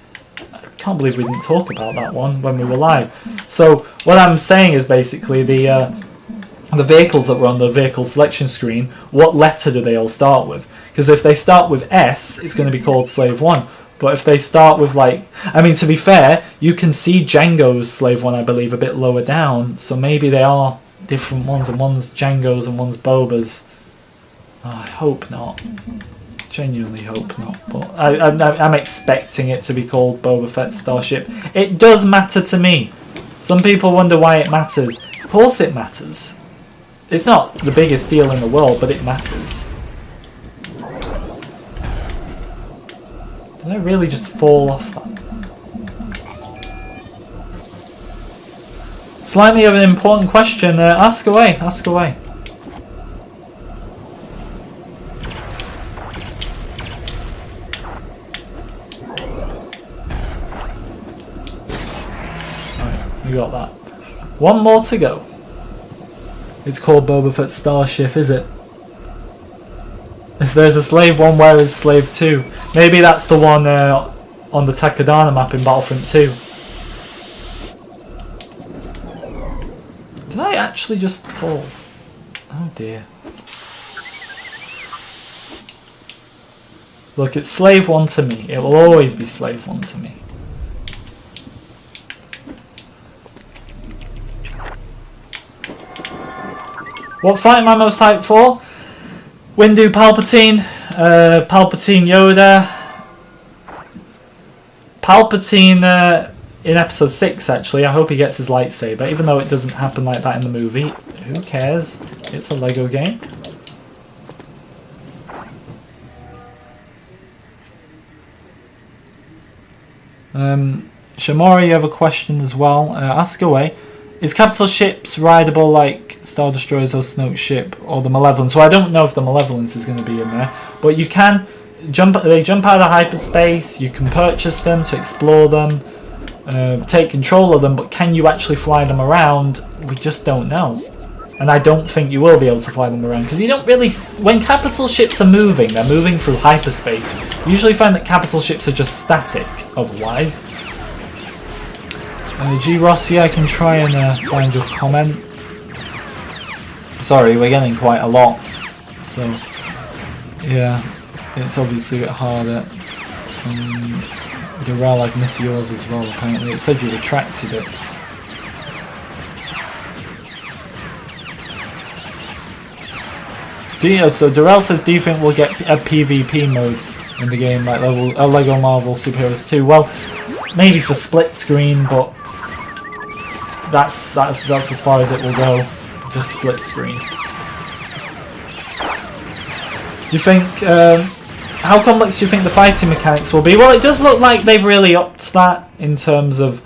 I can't believe we didn't talk about that one when we were live. So, what I'm saying is basically the vehicles that were on the vehicle selection screen, what letter do they all start with? Because if they start with S, it's going to be called Slave 1. But if they start with, like... I mean, to be fair, you can see Django's Slave 1, I believe, a bit lower down. So maybe they are different ones, and one's Django's and one's Boba's. Oh, I hope not. Genuinely hope not. But I'm expecting it to be called Boba Fett's Starship. It does matter to me. Some people wonder why it matters. Of course it matters. It's not the biggest deal in the world, but it matters. Did I really just fall off that? Slightly of an important question. Ask away, ask away. Alright, we got that. One more to go. It's called Boba Fett's Starship, is it? If there's a Slave 1, where is Slave 2? Maybe that's the one on the Takodana map in Battlefront 2. Did I actually just fall? Oh dear. Look, it's Slave 1 to me. It will always be Slave 1 to me. What fight am I most hyped for? Windu Palpatine, Palpatine Yoda, Palpatine in episode 6 actually. I hope he gets his lightsaber, even though it doesn't happen like that in the movie. Who cares? It's a Lego game. Shamori, you have a question as well. Ask away. Is capital ships rideable like Star Destroyers or Snoke's ship or the Malevolence? So I don't know if the Malevolence is going to be in there, but you can jump. They jump out of hyperspace. You can purchase them to explore them, take control of them. But can you actually fly them around? We just don't know, and I don't think you will be able to fly them around because you don't really. When capital ships are moving, they're moving through hyperspace. You usually find that capital ships are just static otherwise. G Rossi, I can try and find your comment. Sorry, we're getting quite a lot, so yeah, it's obviously a bit harder. Durrell, I've missed yours as well. Apparently, it said you retracted it. So Durrell says, do you think we'll get a PvP mode in the game, like Lego Marvel Superheroes 2? Well, maybe for split screen, but that's as far as it will go. Just split screen. You think? How complex do you think the fighting mechanics will be? Well, it does look like they've really upped that in terms of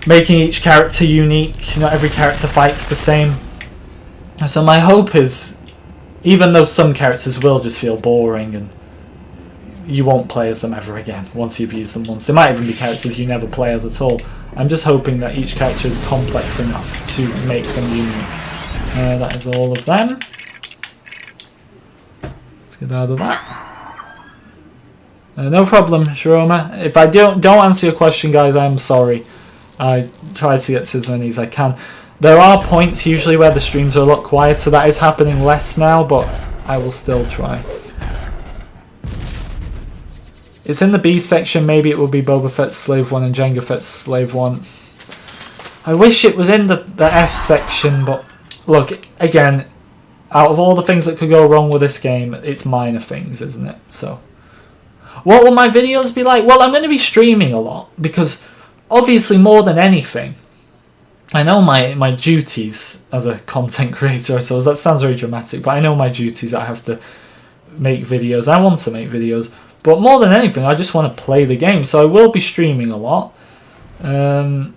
making each character unique. Not every character fights the same. So my hope is, even though some characters will just feel boring and you won't play as them ever again once you've used them once. There might even be characters you never play as at all. I'm just hoping that each character is complex enough to make them unique. That is all of them. Let's get out of that. No problem, Sharoma. If I don't answer your question, guys, I'm sorry. I try to get to as many as I can. There are points usually where the streams are a lot quieter. That is happening less now, but I will still try. It's in the B section. Maybe it will be Boba Fett's Slave 1 and Jango Fett's Slave 1. I wish it was in the S section, but look, again, out of all the things that could go wrong with this game, it's minor things, isn't it? So, what will my videos be like? Well, I'm going to be streaming a lot, because obviously more than anything, I know my duties as a content creator, so that sounds very dramatic, but I know my duties. I have to make videos. I want to make videos. But more than anything, I just want to play the game. So I will be streaming a lot. I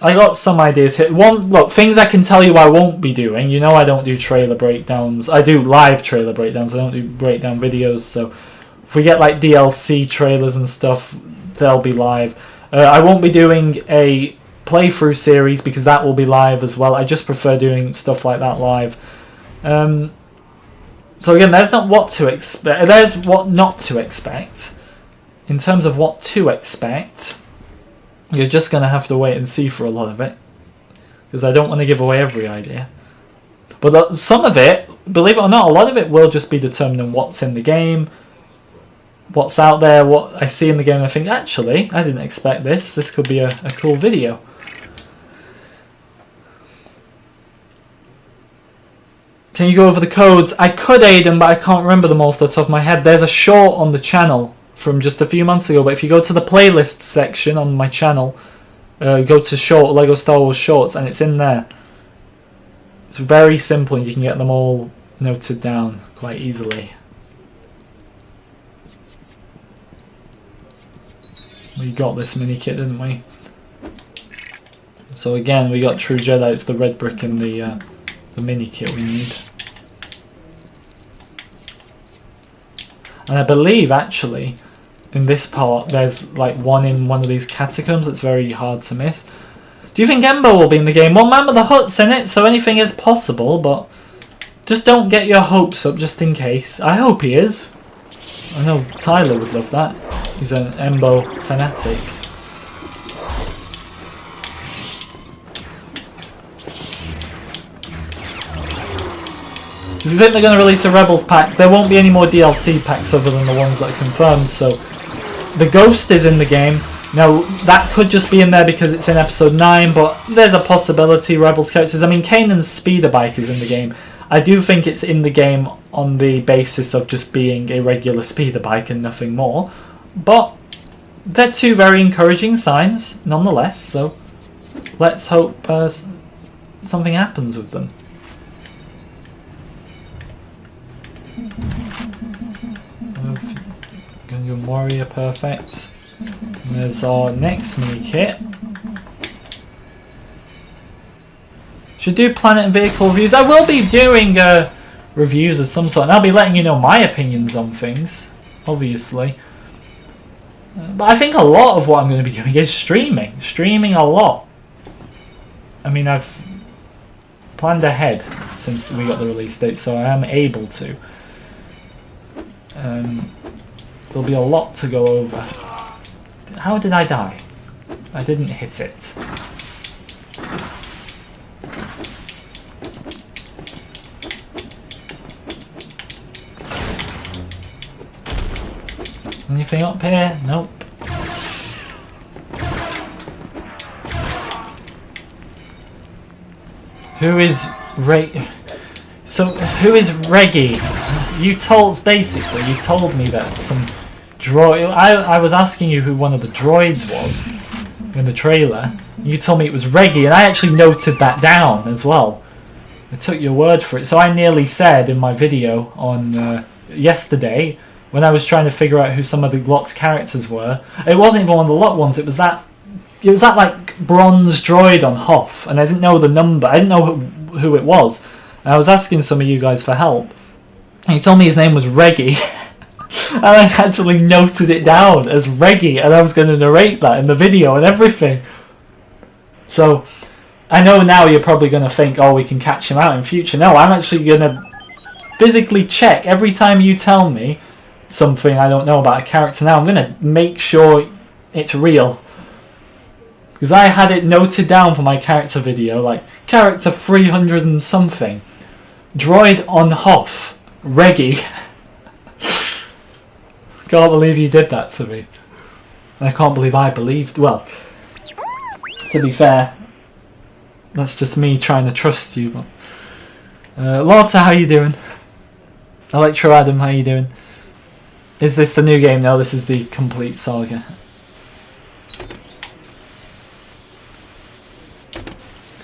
got some ideas here. Look, things I can tell you I won't be doing. You know I don't do trailer breakdowns. I do live trailer breakdowns. I don't do breakdown videos. So if we get like DLC trailers and stuff, they'll be live. I won't be doing a playthrough series because that will be live as well. I just prefer doing stuff like that live. So again, there's not what to expect. There's what not to expect. In terms of what to expect, you're just going to have to wait and see for a lot of it, because I don't want to give away every idea. But some of it, believe it or not, a lot of it will just be determining what's in the game, what's out there, what I see in the game, and I think, actually, I didn't expect this. This could be a cool video. Can you go over the codes? I could, Aiden, but I can't remember them all off the top of my head. There's a short on the channel from just a few months ago, but if you go to the playlist section on my channel, go to short, Lego Star Wars Shorts, and it's in there. It's very simple, and you can get them all noted down quite easily. We got this mini kit, didn't we? So again, we got True Jedi. It's the red brick and the mini kit we need. And I believe, actually, in this part, there's like one in one of these catacombs that's very hard to miss. Do you think Embo will be in the game? Well, Man with the Hutt's in it, so anything is possible, but just don't get your hopes up just in case. I hope he is. I know Tyler would love that. He's an Embo fanatic. If you think they're going to release a Rebels pack, there won't be any more DLC packs other than the ones that are confirmed, so the Ghost is in the game. Now, that could just be in there because it's in Episode 9, but there's a possibility Rebels characters... I mean, Kanan's speeder bike is in the game. I do think it's in the game on the basis of just being a regular speeder bike and nothing more, but they're two very encouraging signs, nonetheless, so let's hope something happens with them. Gungan Warrior, perfect. And there's our next mini kit. Should do planet and vehicle reviews. I will be doing reviews of some sort, and I'll be letting you know my opinions on things, obviously. But I think a lot of what I'm going to be doing is streaming. Streaming a lot. I mean, I've planned ahead since we got the release date, so I am able to. There'll be a lot to go over. How did I die? I didn't hit it. Anything up here? Nope. Who is who is Reggie? You told me that some droid. I was asking you who one of the droids was in the trailer. You told me it was Reggie, and I actually noted that down as well. I took your word for it. So I nearly said in my video on yesterday, when I was trying to figure out who some of the Lock's characters were, it wasn't even one of the Lock ones. It was that like bronze droid on Hoth, and I didn't know the number. I didn't know who it was. And I was asking some of you guys for help, and you told me his name was Reggie. And I actually noted it down as Reggie, and I was going to narrate that in the video and everything. So I know now you're probably going to think, oh, we can catch him out in future. No, I'm actually going to physically check every time you tell me something I don't know about a character. Now I'm going to make sure it's real, because I had it noted down for my character video, like character 300 and something, droid on Hoth, Reggie. Can't believe you did that to me. I can't believe I believed. Well, to be fair, that's just me trying to trust you. But Lotta, how you doing? Electro Adam, how you doing? Is this the new game? No, this is the complete saga.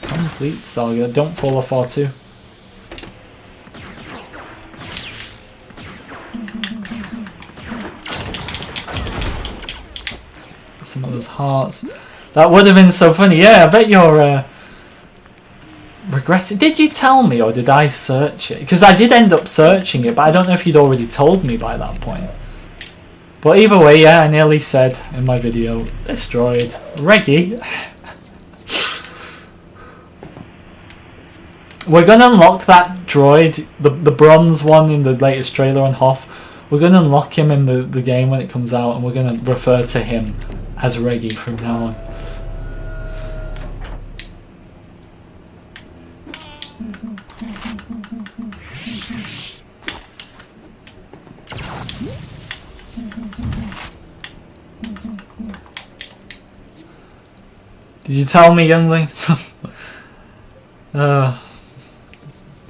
Complete saga. Don't fall off R2. Some of those hearts. That would have been so funny. Yeah, I bet you're regretting. Did you tell me, or did I search it? Because I did end up searching it, but I don't know if you'd already told me by that point. But either way, yeah, I nearly said in my video, this droid, Reggie. We're going to unlock that droid, the bronze one in the latest trailer on Hoth. We're going to unlock him in the game when it comes out, and we're going to refer to him as Reggie from now on. Did you tell me, youngling?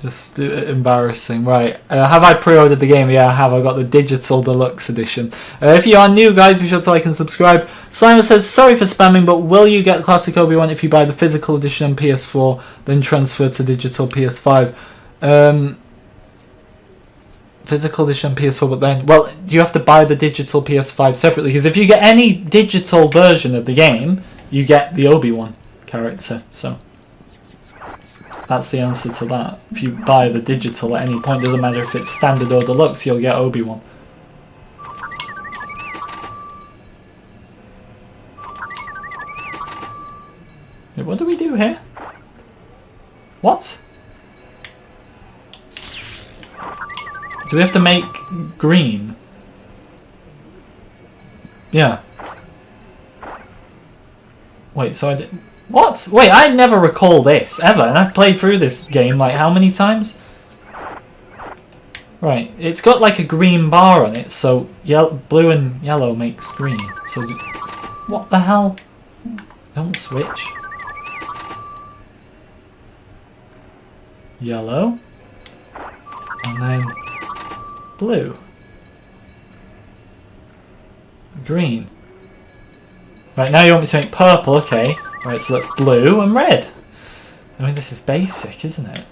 Just embarrassing. Right, have I pre-ordered the game? Yeah, I have. I got the digital deluxe edition. If you are new, guys, be sure to like and subscribe. Simon says, sorry for spamming, but will you get Classic Obi-Wan if you buy the physical edition on PS4, then transfer to digital PS5? Physical edition PS4, but then, well, you have to buy the digital PS5 separately, because if you get any digital version of the game, you get the Obi-Wan character, so that's the answer to that. If you buy the digital at any point, doesn't matter if it's standard or deluxe, you'll get Obi-Wan. Wait, what do we do here? What? Do we have to make green? Yeah. Wait, so I did... What? Wait, I never recall this, ever. And I've played through this game, like, how many times? Right, it's got, like, a green bar on it, so blue and yellow makes green. So, what the hell? Don't switch. Yellow. And then blue. Green. Right, now you want me to make purple, okay. Right, so that's blue and red. I mean, this is basic, isn't it?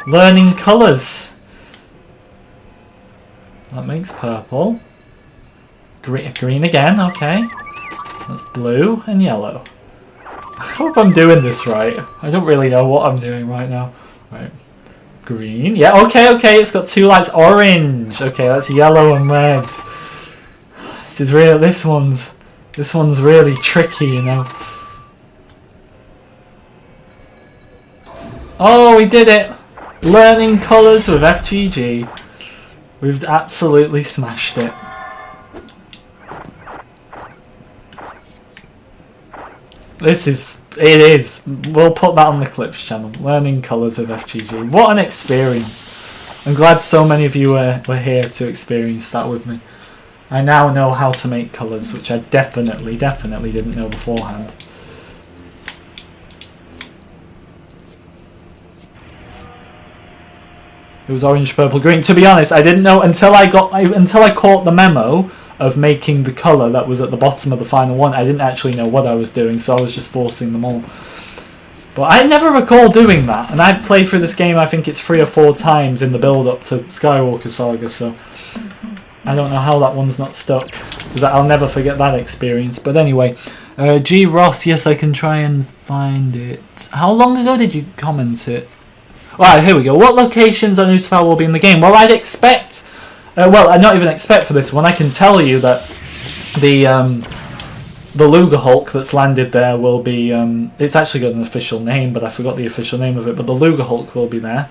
Learning colours. That makes purple. Green again, okay. That's blue and yellow. I hope I'm doing this right. I don't really know what I'm doing right now. Right. Green. Yeah, okay, it's got two lights. Orange. Okay, that's yellow and red. This is real. This one's really tricky, you know. Oh, we did it! Learning colours with FGG. We've absolutely smashed it. It is. We'll put that on the Clips channel. Learning colours of FGG. What an experience. I'm glad so many of you were here to experience that with me. I now know how to make colours, which I definitely didn't know beforehand. It was orange, purple, green. To be honest, I didn't know until I caught the memo of making the colour that was at the bottom of the final one. I didn't actually know what I was doing, so I was just forcing them all. But I never recall doing that, and I played through this game, I think it's 3 or 4 times in the build-up to Skywalker Saga, so I don't know how that one's not stuck, because I'll never forget that experience. But anyway, G. Ross, yes, I can try and find it. How long ago did you comment it? Alright, here we go. What locations on Utapau will be in the game? Well, I'd expect... well, I not even expect for this one. I can tell you that the Luger Hulk that's landed there will be... it's actually got an official name, but I forgot the official name of it. But the Luger Hulk will be there.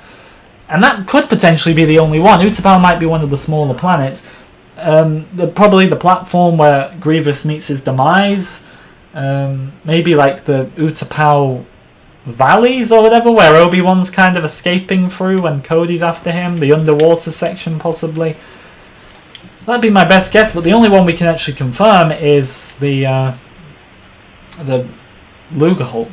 And that could potentially be the only one. Utapau might be one of the smaller planets. Probably the platform where Grievous meets his demise. Maybe like the Utapau valleys or whatever, where Obi-Wan's kind of escaping through when Cody's after him. The underwater section, possibly. That'd be my best guess, but the only one we can actually confirm is the Luger Hulk.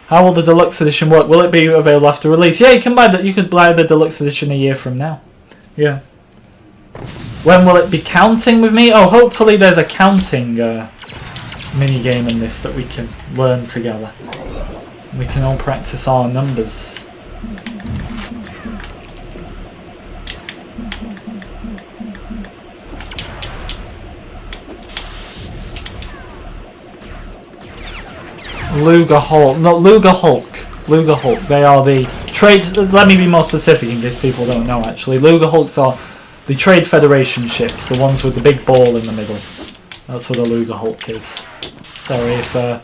How will the deluxe edition work? Will it be available after release? Yeah, you can buy you could buy the deluxe edition a year from now. Yeah. When will it be counting with me? Oh, hopefully there's a counting mini game in this that we can learn together. We can all practice our numbers. Luger Hulk. No, Luger Hulk. Luger Hulk. They are the trade... Let me be more specific in case people don't know, actually. Luger Hulks are the Trade Federation ships, the ones with the big ball in the middle. That's what a Luger Hulk is. Sorry if I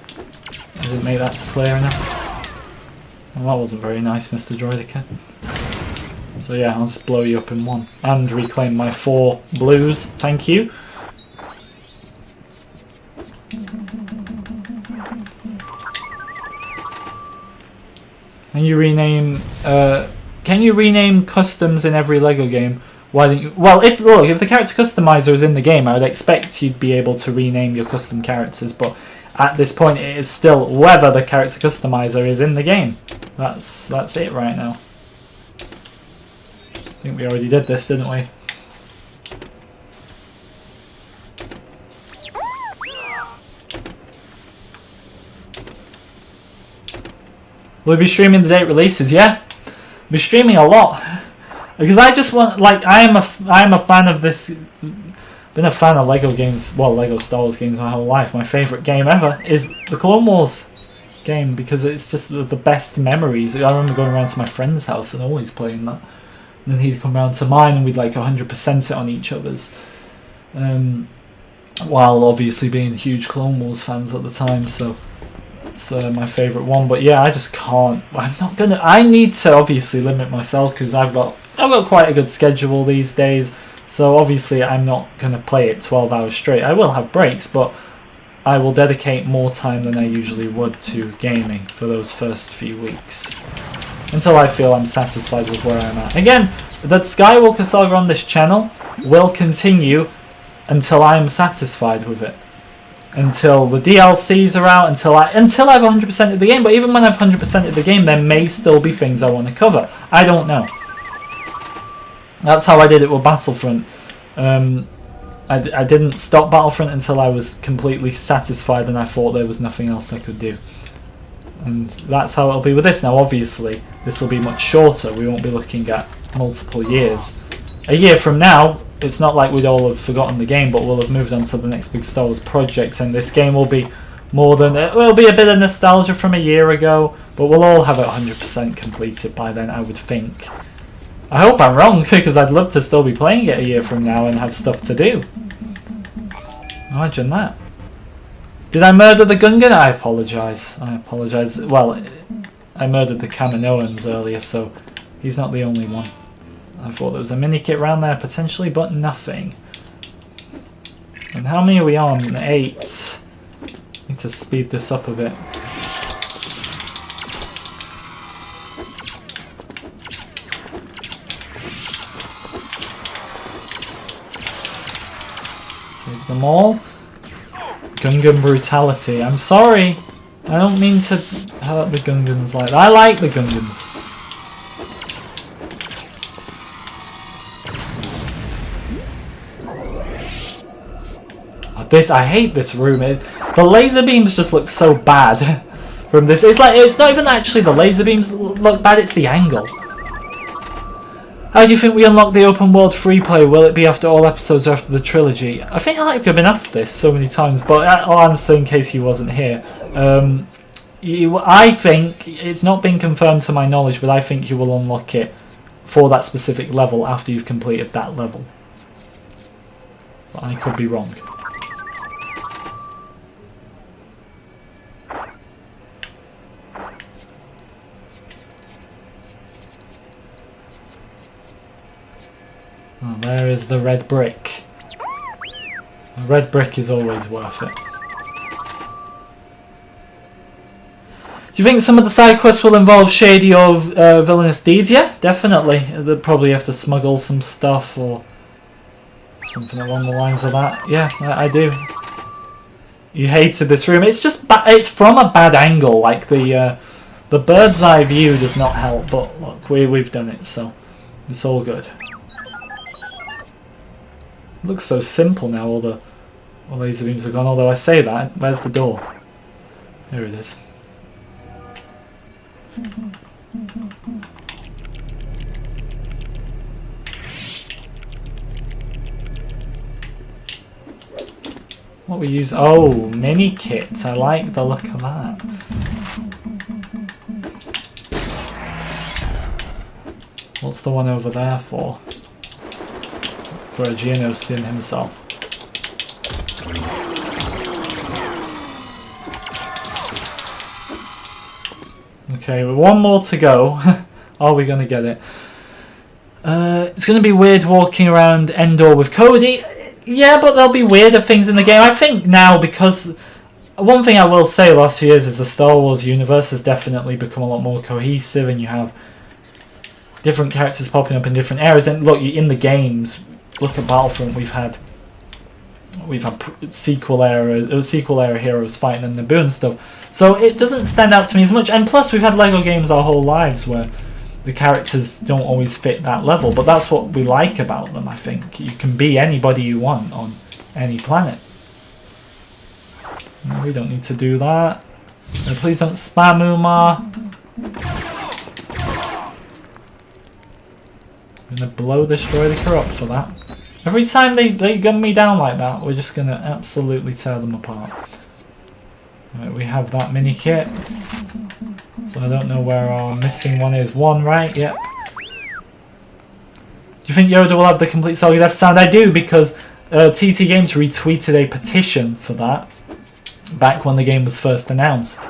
didn't make that clear enough. Well, that wasn't very nice, Mr. Droidica. So yeah, I'll just blow you up in one. And reclaim my 4 blues. Thank you. Can you rename customs in every LEGO game? Why don't you? Well, if the character customizer is in the game, I would expect you'd be able to rename your custom characters. But at this point, it is still whether the character customizer is in the game. That's it right now. I think we already did this, didn't we? We'll be streaming the date releases, yeah. We'll be streaming a lot because I just want, like, I am a fan of this. Been a fan of Lego games, well, Lego Star Wars games my whole life. My favourite game ever is the Clone Wars game because it's just the best memories. I remember going around to my friend's house and always playing that. And then he'd come round to mine and we'd like 100% it on each other's. While obviously being huge Clone Wars fans at the time, so it's my favourite one. But yeah, I just can't. I need to obviously limit myself because I've got quite a good schedule these days. So obviously I'm not going to play it 12 hours straight. I will have breaks, but I will dedicate more time than I usually would to gaming for those first few weeks. Until I feel I'm satisfied with where I'm at. Again, the Skywalker Saga on this channel will continue until I'm satisfied with it. Until the DLCs are out, until I've 100%ed the game. But even when I've 100%ed the game, there may still be things I want to cover. I don't know. That's how I did it with Battlefront. I didn't stop Battlefront until I was completely satisfied and I thought there was nothing else I could do. And that's how it'll be with this. Now obviously this will be much shorter. We won't be looking at multiple years. A year from now, it's not like we'd all have forgotten the game, but we'll have moved on to the next big Star Wars project, and this game will be more than... It'll be a bit of nostalgia from a year ago, but we'll all have it 100% completed by then, I would think. I hope I'm wrong, because I'd love to still be playing it a year from now and have stuff to do. Imagine that. Did I murder the Gungan? I apologise. I apologise. Well, I murdered the Kaminoans earlier, so he's not the only one. I thought there was a mini kit around there potentially, but nothing. And how many are we on? 8. Need to speed this up a bit. Take them all. Gungan brutality. I'm sorry. I don't mean to hurt the Gungans like that. I like the Gungans. I hate this room. The laser beams just look so bad from this. It's like, it's not even actually the laser beams look bad, it's the angle. How do you think we unlock the open world free play? Will it be after all episodes or after the trilogy? I think I've been asked this so many times, but I'll answer in case he wasn't here. I think, it's not been confirmed to my knowledge, but I think you will unlock it for that specific level after you've completed that level. But I could be wrong. Oh, there is the red brick. The red brick is always worth it. Do you think some of the side quests will involve shady or villainous deeds? Yeah, definitely. They'll probably have to smuggle some stuff or something along the lines of that. Yeah, I do. You hated this room. It's just it's from a bad angle. Like the bird's eye view does not help. But look, we've done it, so it's all good. It looks so simple now. All the laser beams are gone. Although I say that, where's the door? Here it is. What we use? Oh, mini kits. I like the look of that. What's the one over there for? For a Geonosin himself. Okay, with one more to go. Are we going to get it? It's going to be weird walking around Endor with Cody. Yeah, but there'll be weirder things in the game. I think now, because one thing I will say last few years is the Star Wars universe has definitely become a lot more cohesive, and you have different characters popping up in different areas. And look, in the games, look at Battlefront. We've had sequel era heroes fighting in Naboo and stuff. So it doesn't stand out to me as much. And plus, we've had LEGO games our whole lives where the characters don't always fit that level, but that's what we like about them. I think you can be anybody you want on any planet. No, we don't need to do that. No, please don't spam Umar. I'm gonna blow destroy the corrupt for that. Every time they gun me down like that, we're just gonna absolutely tear them apart. Right, we have that mini kit. So I don't know where our missing one is. One, right? Yep. Do you think Yoda will have the complete Saga Death sound? I do, because TT Games retweeted a petition for that back when the game was first announced.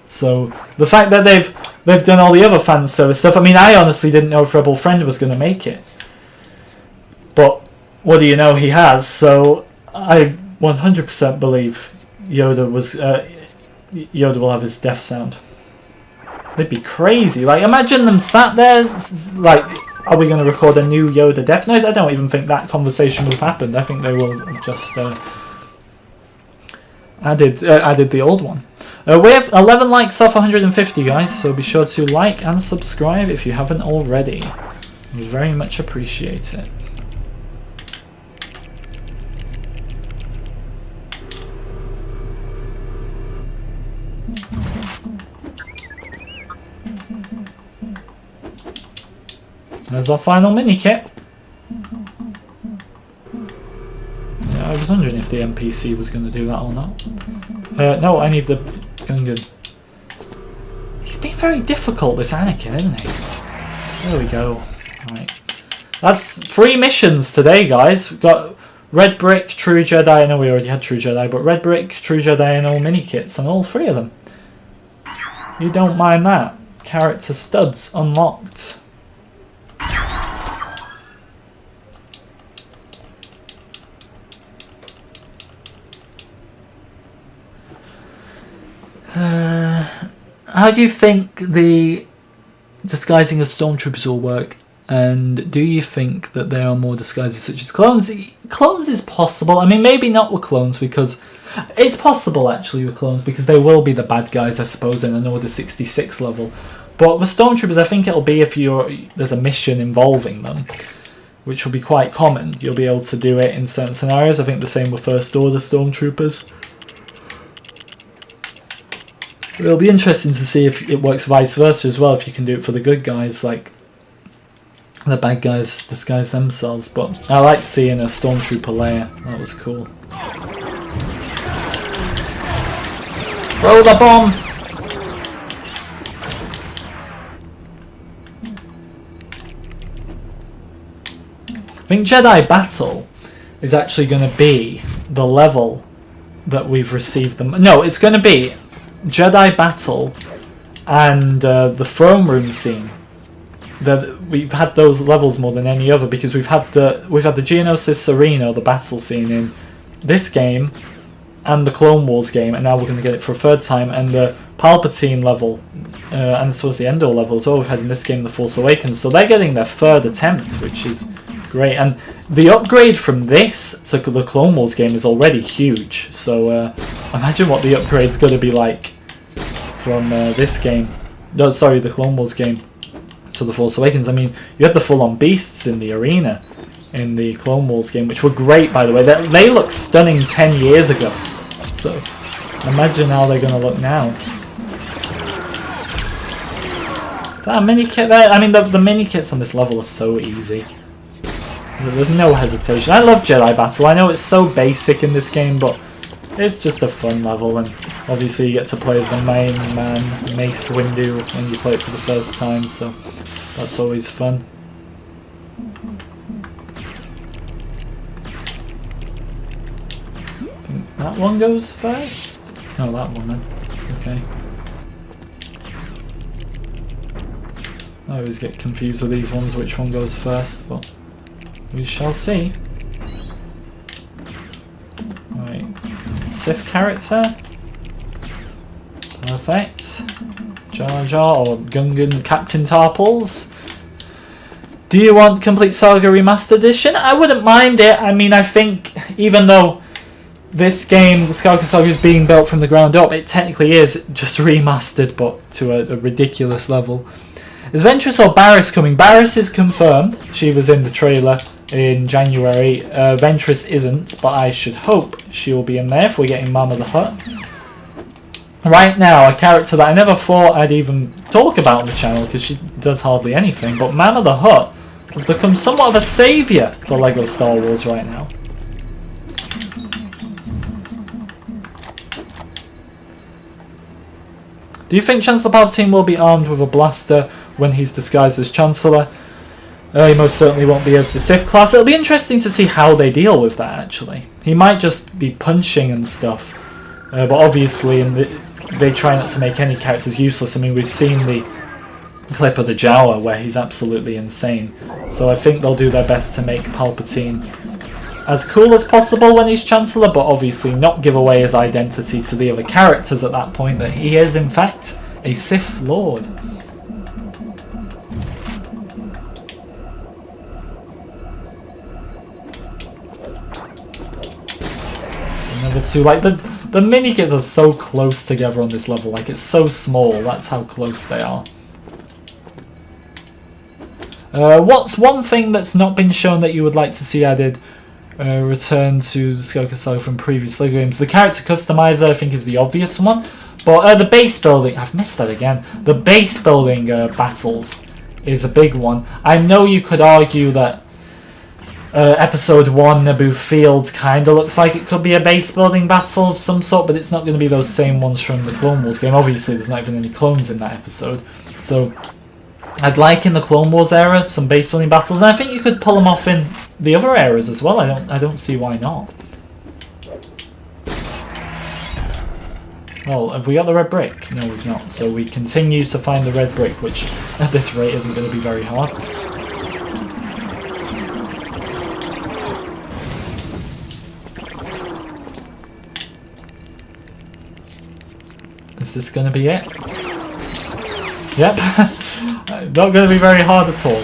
So the fact that they've done all the other fan service stuff. I mean, I honestly didn't know if Rebel Friend was going to make it, but what do you know? He has. So I 100% believe Yoda will have his death sound. They'd be crazy. Like, imagine them sat there, like, are we going to record a new Yoda death noise? I don't even think that conversation would have happened. I think they will just added the old one. We have 11 likes off 150, guys, so be sure to like and subscribe if you haven't already. We very much appreciate it. There's our final mini kit. Yeah, I was wondering if the NPC was going to do that or not. No, I need the Gungan. He's been very difficult, this Anakin, isn't he? There we go. Right. That's 3 missions today, guys. We've got Red Brick, True Jedi. I know we already had True Jedi, but Red Brick, True Jedi, and all mini kits, and all 3 of them. You don't mind that. Character studs unlocked. How do you think the disguising of stormtroopers will work? And do you think that there are more disguises such as clones? Clones is possible. I mean, maybe not with clones, because it's possible actually with clones, because they will be the bad guys, I suppose, in an Order 66 level. But with stormtroopers, I think it'll be if there's a mission involving them, which will be quite common. You'll be able to do it in certain scenarios. I think the same with First Order stormtroopers. It'll be interesting to see if it works vice versa as well, if you can do it for the good guys, like the bad guys disguise themselves. But I liked seeing a stormtrooper layer. That was cool. Throw the bomb! I think Jedi Battle is actually going to be the level that we've received them. No, it's going to be Jedi Battle and the throne room scene. We've had those levels more than any other, because we've had the Geonosis Sereno, the battle scene in this game, and the Clone Wars game, and now we're going to get it for a third time, and the Palpatine level, and this was the Endor level as well. We've had in this game the Force Awakens, so they're getting their third attempt, which is great. And the upgrade from this to the Clone Wars game is already huge, so imagine what the upgrade's going to be like from this game. No, sorry, the Clone Wars game to the Force Awakens. I mean, you had the full-on beasts in the arena in the Clone Wars game, which were great, by the way. They look stunning 10 years ago, so imagine how they're going to look now. Is that a mini kit there? I mean, the mini kits on this level are so easy. There's no hesitation. I love Jedi Battle. I know it's so basic in this game, but it's just a fun level, and obviously you get to play as the main man, Mace Windu, when you play it for the first time, so that's always fun. I think that one goes first? No, that one then. Okay. I always get confused with these ones, which one goes first, but we shall see. Right. Sith character. Perfect. Jar Jar or Gungan Captain Tarpals. Do you want Complete Saga Remastered Edition? I wouldn't mind it. I mean, I think even though this game, Skywalker Saga, is being built from the ground up, it technically is just remastered, but to a ridiculous level. Is Ventress or Barriss coming? Barriss is confirmed. She was in the trailer in January. Ventress isn't, but I should hope she will be in there if we're getting Mama the Hutt. Right now, a character that I never thought I'd even talk about on the channel, because she does hardly anything, but Mama the Hutt has become somewhat of a saviour for LEGO Star Wars right now. Do you think Chancellor Palpatine will be armed with a blaster when he's disguised as Chancellor? He most certainly won't be as the Sith class. It'll be interesting to see how they deal with that, actually. He might just be punching and stuff. But obviously they try not to make any characters useless. I mean, we've seen the clip of the Jawa where he's absolutely insane. So I think they'll do their best to make Palpatine as cool as possible when he's Chancellor, but obviously not give away his identity to the other characters at that point, that he is in fact a Sith Lord. Another two, like the mini kits are so close together on this level, like it's so small, that's how close they are. What's one thing that's not been shown that you would like to see added? Return to the Skywalker Saga from previous LEGO games. The character customizer I think is the obvious one, but the base building, I've missed that again. The base building battles is a big one. I know you could argue that Episode 1 Naboo Fields kind of looks like it could be a base building battle of some sort, but it's not going to be those same ones from the Clone Wars game. Obviously there's not even any clones in that episode, so I'd like in the Clone Wars era some base building battles, and I think you could pull them off in the other eras as well. I don't see why not. Well, have we got the red brick? No, we've not. So we continue to find the red brick, which at this rate isn't going to be very hard. Is this going to be it? Yep. Not going to be very hard at all.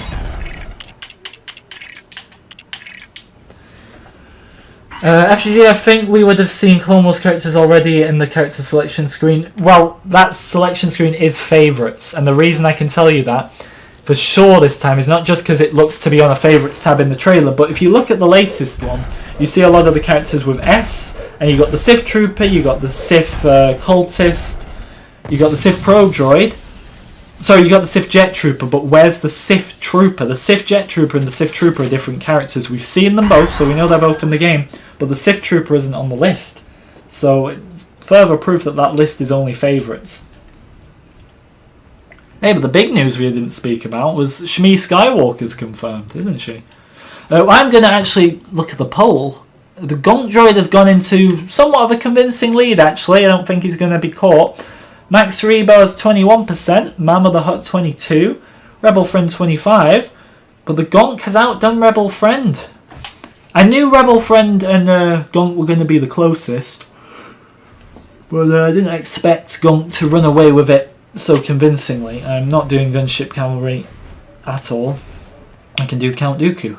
FGG, I think we would have seen Clone Wars characters already in the character selection screen. Well, that selection screen is favourites, and the reason I can tell you that for sure this time is not just because it looks to be on a favourites tab in the trailer, but if you look at the latest one, you see a lot of the characters with S, and you got the Sith Trooper, you got the Sith Cultist, you got the Sith Probe Droid. Sorry, you got the Sith Jet Trooper, but where's the Sith Trooper? The Sith Jet Trooper and the Sith Trooper are different characters. We've seen them both, so we know they're both in the game, but the Sith Trooper isn't on the list. So it's further proof that that list is only favourites. Hey, but the big news we didn't speak about was Shmi Skywalker's confirmed, isn't she? I'm going to actually look at the poll. The Gonk Droid has gone into somewhat of a convincing lead, actually. I don't think he's going to be caught. Max Rebo has 21%, Mama the Hutt 22%, Rebel Friend 25%, but the Gonk has outdone Rebel Friend. I knew Rebel Friend and Gonk were going to be the closest, but I didn't expect Gonk to run away with it so convincingly. I'm not doing Gunship Cavalry at all. I can do Count Dooku.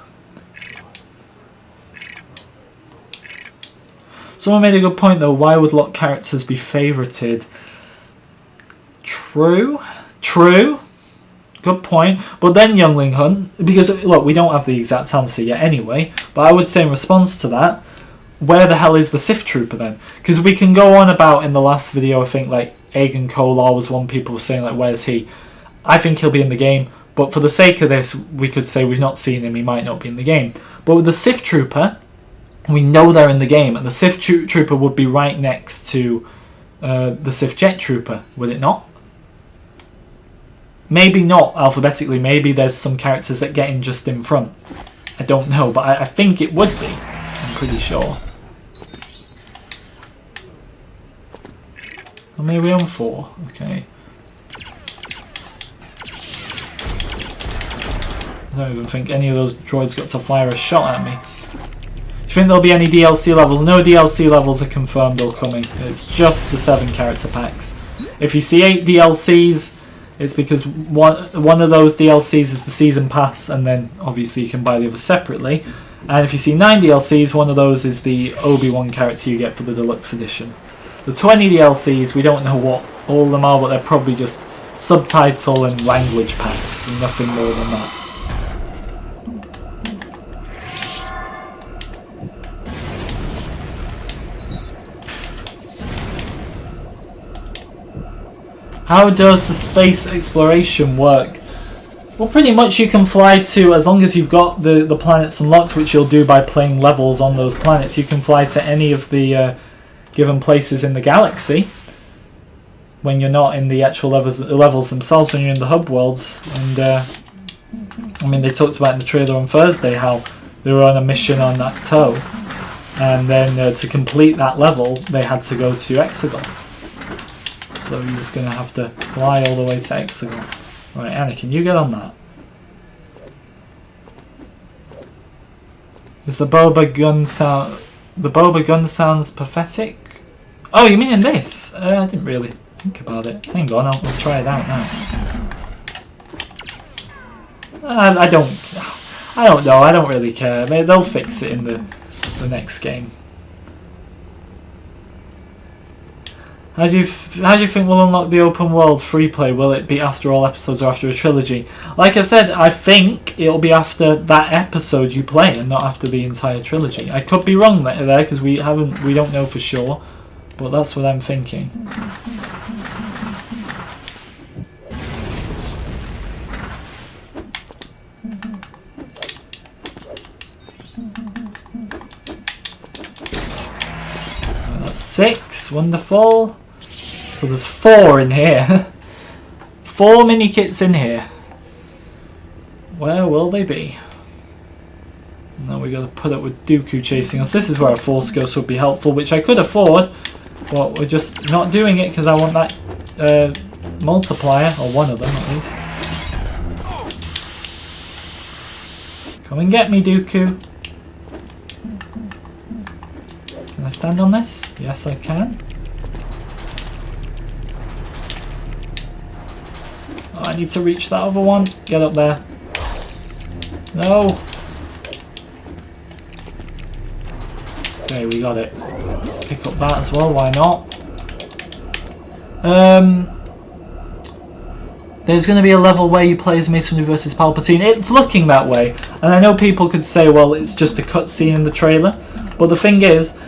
Someone made a good point though, why would locked characters be favourited? True. Good point. But then Youngling Hunt, because look, we don't have the exact answer yet anyway, but I would say in response to that, where the hell is the Sith Trooper then? Because we can go on about in the last video, I think like Aegon Kolar was one people were saying like, where's he? I think he'll be in the game, but for the sake of this, we could say we've not seen him, he might not be in the game. But with the Sith Trooper, we know they're in the game, and the Sith Trooper would be right next to the Sith Jet Trooper, would it not? Maybe not alphabetically, maybe there's some characters that get in just in front. I don't know, but I think it would be. I'm pretty sure. Or maybe on 4. Okay. I don't even think any of those droids got to fire a shot at me. Do you think there'll be any DLC levels? No DLC levels are confirmed or coming. It's just the 7 character packs. If you see 8 DLCs, it's because one of those DLCs is the season pass, and then obviously you can buy the others separately. And if you see 9 DLCs, one of those is the Obi-Wan character you get for the deluxe edition. The 20 DLCs, we don't know what all of them are, but they're probably just subtitle and language packs, and nothing more than that. How does the space exploration work? Well, pretty much you can fly to, as long as you've got the planets unlocked, which you'll do by playing levels on those planets, you can fly to any of the given places in the galaxy when you're not in the actual levels themselves, when you're in the hub worlds. And I mean, they talked about in the trailer on Thursday how they were on a mission on Acto, and then to complete that level they had to go to Exegol. So you're just going to have to fly all the way to Exegol. Right, Anakin, you get on that. Is the Boba gun sound... The Boba gun sounds pathetic? Oh, you mean in this? I didn't really think about it. Hang on, I'll try it out now. I don't know, I don't really care. Maybe they'll fix it in the next game. How do you think we'll unlock the open world free play? Will it be after all episodes or after a trilogy? Like I've said, I think it'll be after that episode you play and not after the entire trilogy. I could be wrong there because we don't know for sure, but that's what I'm thinking. That's 6, wonderful. So there's 4 in here. 4 mini kits in here. Where will they be? Now we got to put up with Dooku chasing us. This is where a Force Ghost would be helpful, which I could afford, but we're just not doing it because I want that multiplier, or one of them at least. Come and get me, Dooku. Can I stand on this? Yes, I can. I need to reach that other one. Get up there. No. Okay, we got it. Pick up that as well, why not? There's going to be a level where you play as Mace Windu versus Palpatine. It's looking that way. And I know people could say, well, it's just a cutscene in the trailer. But the thing is,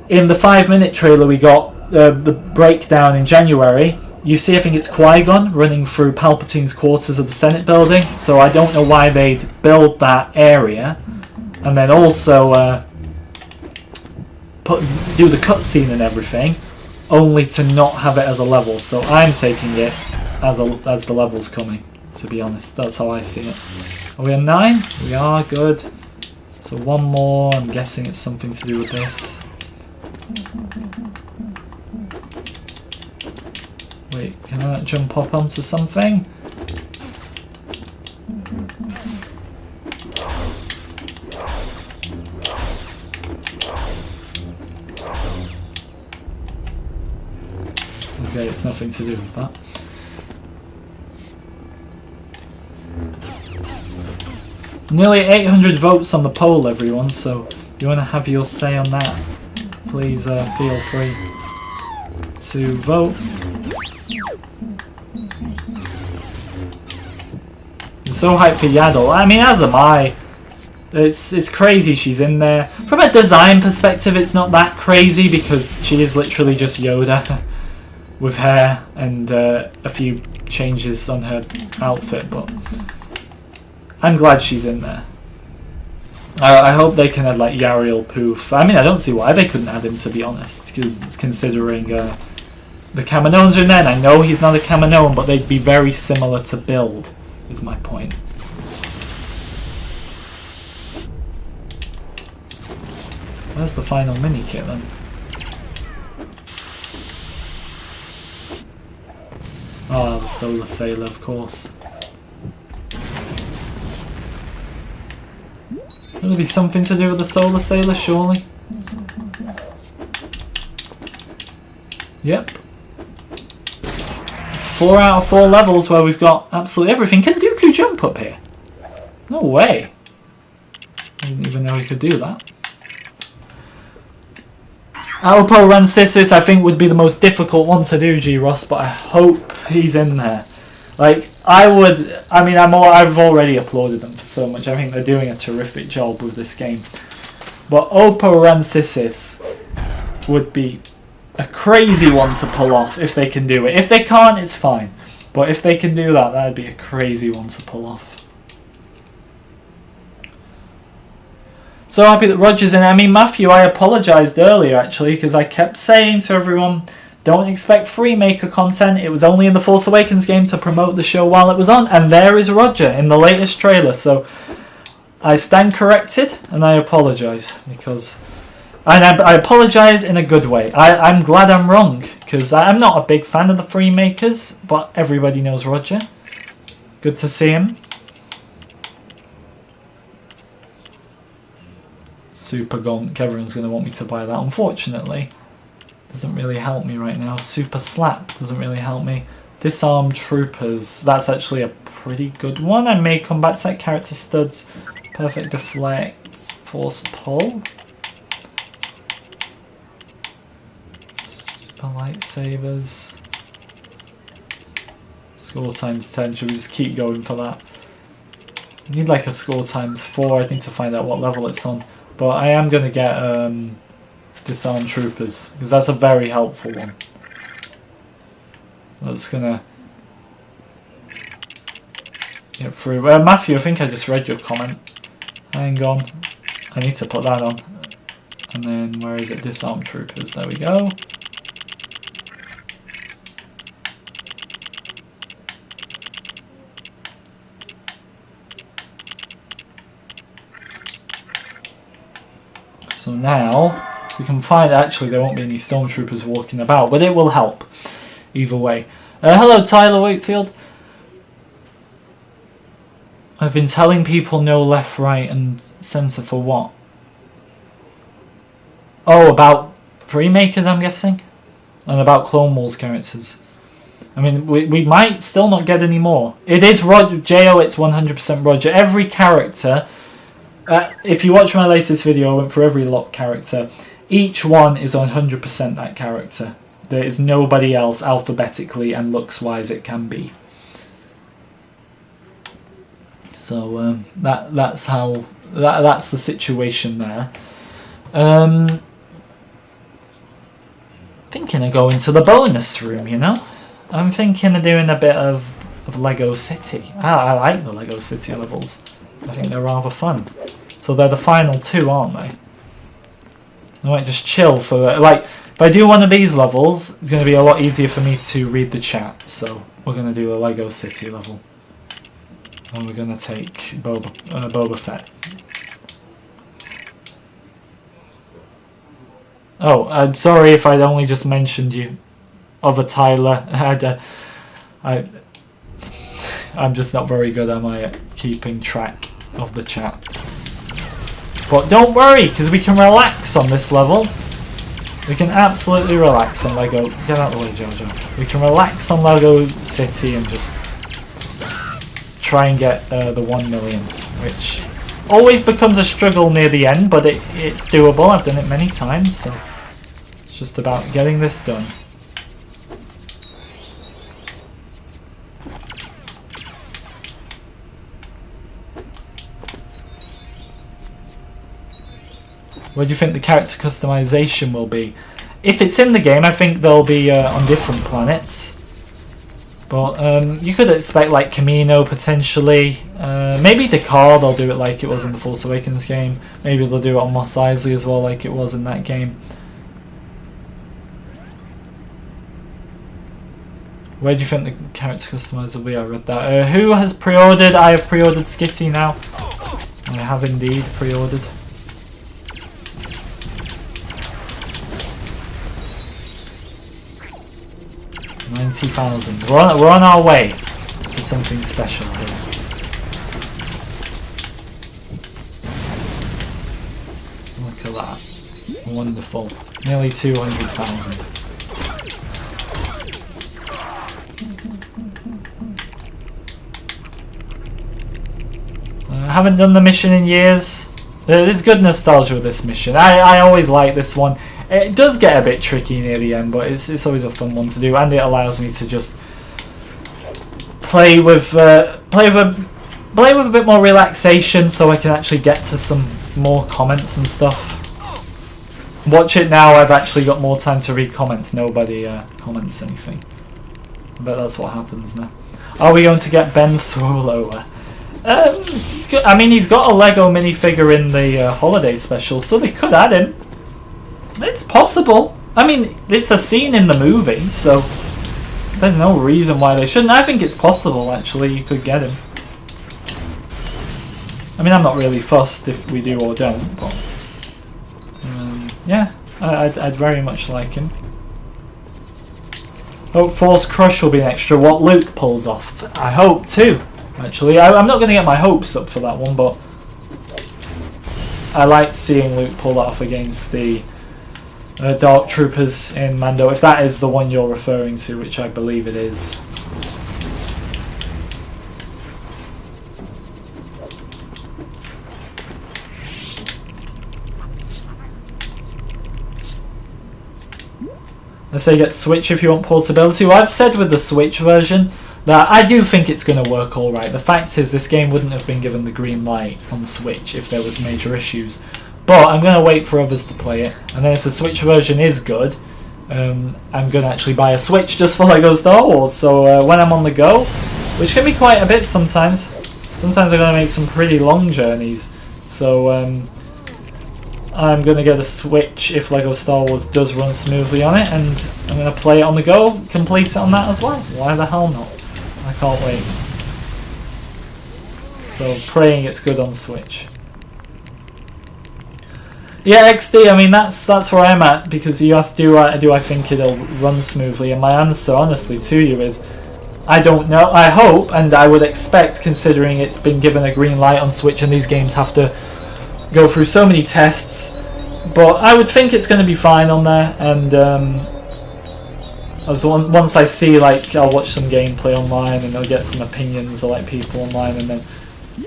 in the 5-minute trailer we got, the breakdown in January, you see I think it's Qui-Gon running through Palpatine's quarters of the Senate building. So I don't know why they'd build that area. And then also do the cutscene and everything, only to not have it as a level. So I'm taking it as the level's coming, to be honest. That's how I see it. Are we on 9? We are, good. So one more, I'm guessing it's something to do with this. Wait, can I not jump up onto something? Okay, it's nothing to do with that. Nearly 800 votes on the poll, everyone, so if you want to have your say on that, please feel free to vote. I'm so hyped for Yaddle. I mean, as am I. It's crazy she's in there. From a design perspective, it's not that crazy because she is literally just Yoda with hair and a few changes on her outfit, but I'm glad she's in there. I hope they can add like Yariel Poof. I mean, I don't see why they couldn't add him, to be honest, because considering the Kaminoans are in there, and I know he's not a Kaminoan, but they'd be very similar to build, is my point. Where's the final mini kit then? Oh, the Solar Sailor, of course. Will there be something to do with the Solar Sailor, surely? Yep. It's 4 out of 4 levels where we've got absolutely everything. Can Dooku jump up here? No way. I didn't even know he could do that. Alpo Rancisis, I think, would be the most difficult one to do, G-Ross, but I hope he's in there. Like, I've already applauded them for so much. I think they're doing a terrific job with this game. But Oppo Rancisis would be a crazy one to pull off if they can do it. If they can't, it's fine. But if they can do that, that'd be a crazy one to pull off. So happy that Roger's in. I mean, Matthew, I apologised earlier, actually, because I kept saying to everyone, don't expect free Maker content. It was only in the Force Awakens game to promote the show while it was on. And there is Roger in the latest trailer. So I stand corrected and I apologise. And I apologise in a good way. I'm glad I'm wrong. Because I'm not a big fan of the free Makers. But everybody knows Roger. Good to see him. Super Gonk. Everyone's going to want me to buy that, unfortunately. Doesn't really help me right now. Super Slap doesn't really help me. Disarmed Troopers. That's actually a pretty good one. I may come back to that. Character Studs. Perfect Deflect. Force Pull. Super Lightsabers. Score times 10. Should we just keep going for that? I need like a score times 4. I need to find out what level it's on. But I am going to get Disarmed Troopers, because that's a very helpful one. That's going to get through. Matthew, I think I just read your comment. Hang on. I need to put that on. And then, where is it? Disarmed Troopers. There we go. So now we can find, actually there won't be any stormtroopers walking about, but it will help either way. Hello Tyler Wakefield. I've been telling people no left, right and centre for what? Oh, about free Makers, I'm guessing? And about Clone Wars characters. I mean, we might still not get any more. It is Roger, Jo, it's 100% Roger. Every character, if you watch my latest video, I went for every lock character. Each one is 100% that character. There is nobody else alphabetically and looks-wise it can be. So that's how that's the situation there. Thinking of going to the bonus room, you know. I'm thinking of doing a bit of Lego City. I like the Lego City levels. I think they're rather fun. So they're the final two, aren't they? I might just chill for the, like, if I do one of these levels, it's going to be a lot easier for me to read the chat. So we're going to do a Lego City level. And we're going to take Boba Fett. Oh, I'm sorry if I'd only just mentioned you. Other Tyler. I'm just not very good, am I, at keeping track of the chat. But don't worry, because we can relax on this level. We can absolutely relax on Lego. Get out of the way, Jojo. We can relax on Lego City and just try and get the 1 million, which always becomes a struggle near the end, but it's doable. I've done it many times, so it's just about getting this done. What do you think the character customization will be? If it's in the game, I think they'll be on different planets. But you could expect like Camino potentially. Maybe Dakar, they'll do it like it was in the Force Awakens game. Maybe they'll do it on Mos Eisley as well, like it was in that game. Where do you think the character customizer will be? I read that. Who has pre-ordered? I have pre-ordered Skitty now. I have indeed pre-ordered. 90,000. We're on our way to something special here. Look at that. Wonderful. Nearly 200,000. I haven't done the mission in years. There's good nostalgia with this mission. I always like this one. It does get a bit tricky near the end, but it's always a fun one to do, and it allows me to just play with a bit more relaxation, so I can actually get to some more comments and stuff. Watch it now. I've actually got more time to read comments. Nobody comments anything. I bet that's what happens now. Are we going to get Ben Swallower? I mean, he's got a Lego minifigure in the holiday special, so they could add him. It's possible. I mean, it's a scene in the movie, so there's no reason why they shouldn't. I think it's possible, actually. You could get him. I mean, I'm not really fussed if we do or don't, but yeah, I'd very much like him. Hope Force Crush will be an extra. What Luke pulls off. I hope too, actually. I'm not going to get my hopes up for that one, but I liked seeing Luke pull that off against the Dark Troopers in Mando, if that is the one you're referring to, which I believe it is. I say get Switch if you want portability. Well, I've said with the Switch version that I do think it's going to work alright. The fact is, this game wouldn't have been given the green light on Switch if there was major issues. But I'm going to wait for others to play it, and then if the Switch version is good, I'm going to actually buy a Switch just for LEGO Star Wars. So when I'm on the go, which can be quite a bit sometimes I'm going to make some pretty long journeys. So I'm going to get a Switch if LEGO Star Wars does run smoothly on it, and I'm going to play it on the go, complete it on that as well. Why the hell not? I can't wait. So praying it's good on Switch. Yeah, XD, I mean, that's where I'm at, because you asked, do I think it'll run smoothly, and my answer, honestly, to you is, I don't know. I hope, and I would expect, considering it's been given a green light on Switch, and these games have to go through so many tests, but I would think it's going to be fine on there, and once I see, like, I'll watch some gameplay online and I'll get some opinions of like people online, and then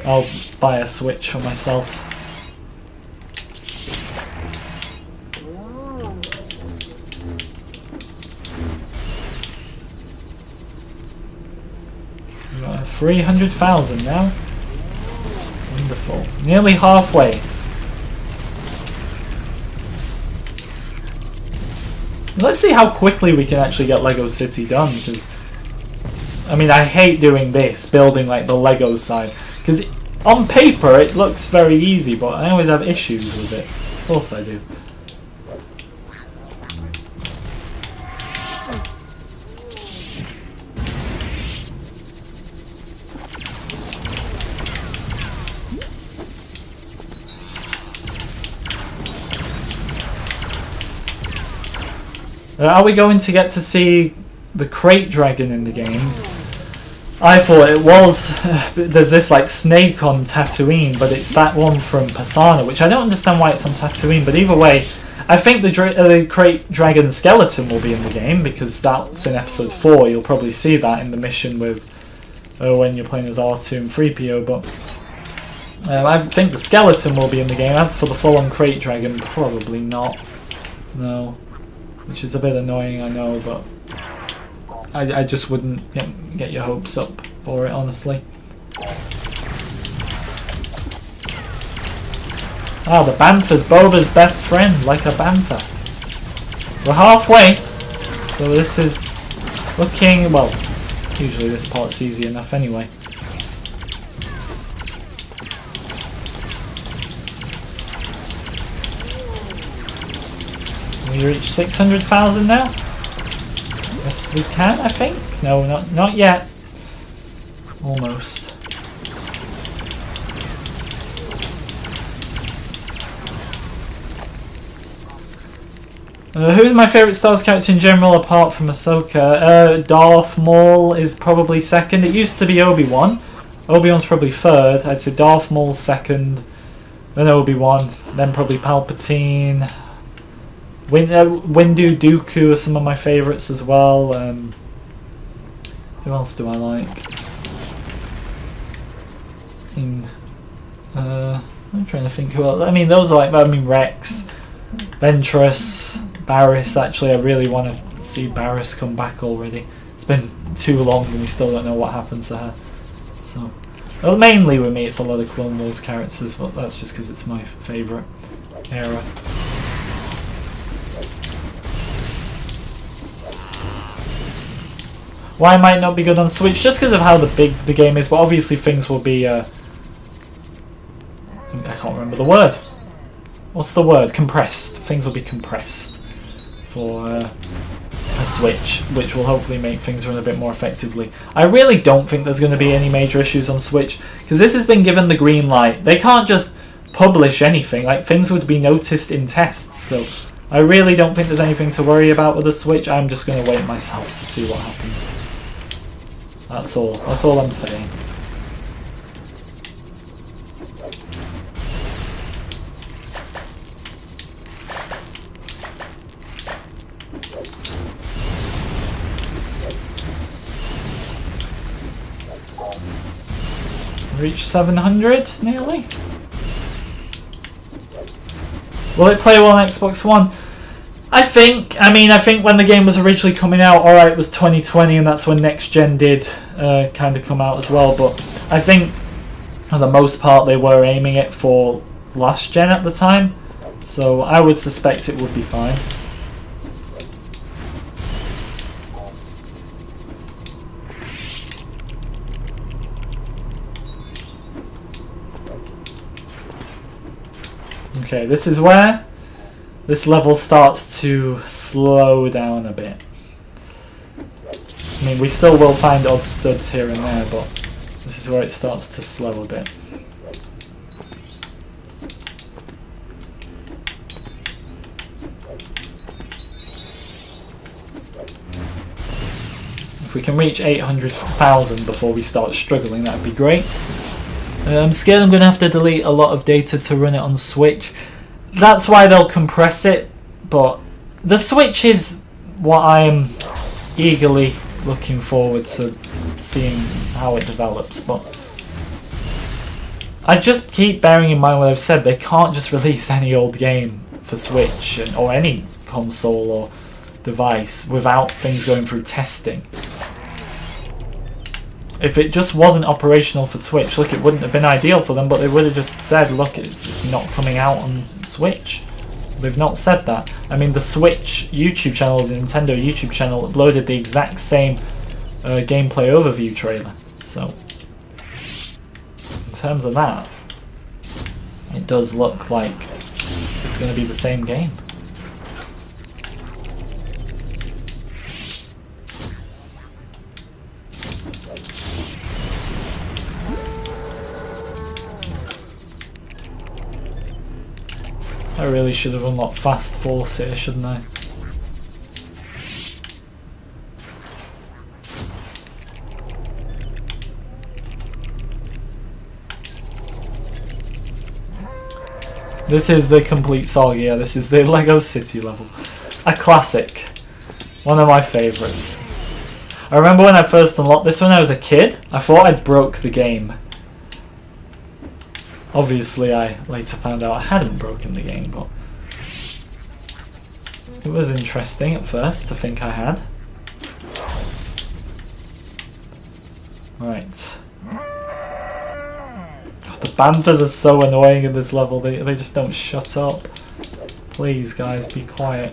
I'll buy a Switch for myself. We've got 300,000 now. Wonderful. Nearly halfway. Let's see how quickly we can actually get Lego City done, because I mean, I hate doing this, building like the Lego side, because on paper it looks very easy, but I always have issues with it. Of course I do. Are we going to get to see the crate dragon in the game? I thought it was. There's this like snake on Tatooine, but it's that one from Persona, which I don't understand why it's on Tatooine. But either way, I think the crate dragon skeleton will be in the game, because that's in episode 4. You'll probably see that in the mission with when you're playing as R2 and 3PO. But I think the skeleton will be in the game. As for the full-on crate dragon, probably not. No. Which is a bit annoying, I know, but I just wouldn't get your hopes up for it, honestly. Ah, the Bantha's Boba's best friend, like a Bantha. We're halfway, so this is looking, well, usually this part's easy enough anyway. We reach 600,000 now? Yes, we can, I think. No, not yet. Almost. Who's my favourite Star Wars character in general apart from Ahsoka? Darth Maul is probably second. It used to be Obi-Wan. Obi-Wan's probably third. I'd say Darth Maul's second. Then Obi-Wan. Then probably Palpatine. Windu, Dooku are some of my favourites as well. Who else do I like? I'm trying to think who else. I mean, those are like, Rex, Ventress, Barriss. Actually, I really want to see Barriss come back already. It's been too long and we still don't know what happened to her. So, well, mainly with me, it's a lot of Clone Wars characters, but that's just because it's my favourite era. Why might it not be good on Switch? Just because of how big the game is, but obviously things will be, I can't remember the word. What's the word? Compressed. Things will be compressed for a Switch, which will hopefully make things run a bit more effectively. I really don't think there's going to be any major issues on Switch, because this has been given the green light. They can't just publish anything, like things would be noticed in tests, so I really don't think there's anything to worry about with the Switch. I'm just going to wait myself to see what happens. That's all I'm saying. Reach 700 nearly. Will it play well on Xbox One? I think when the game was originally coming out, alright, it was 2020 and that's when Next Gen did kind of come out as well, but I think for the most part they were aiming it for last gen at the time, so I would suspect it would be fine. Okay, this is where this level starts to slow down a bit. I mean, we still will find odd studs here and there, but this is where it starts to slow a bit. If we can reach 800,000 before we start struggling, that would be great. I'm scared I'm going to have to delete a lot of data to run it on Switch. That's why they'll compress it, but the Switch is what I'm eagerly looking forward to seeing how it develops, but I just keep bearing in mind what I've said. They can't just release any old game for Switch or any console or device without things going through testing. If it just wasn't operational for Twitch, look, it wouldn't have been ideal for them, but they would have just said, look, it's not coming out on Switch. They've not said that. I mean, the Switch YouTube channel, the Nintendo YouTube channel, uploaded the exact same gameplay overview trailer. So, in terms of that, it does look like it's going to be the same game. I really should have unlocked Fast Force here, shouldn't I? This is the complete saga, yeah, this is the Lego City level. A classic. One of my favourites. I remember when I first unlocked this when I was a kid, I thought I'd broke the game. Obviously, I later found out I hadn't broken the game, but it was interesting at first to think I had. Right. God, the Banthas are so annoying in this level, they just don't shut up. Please, guys, be quiet.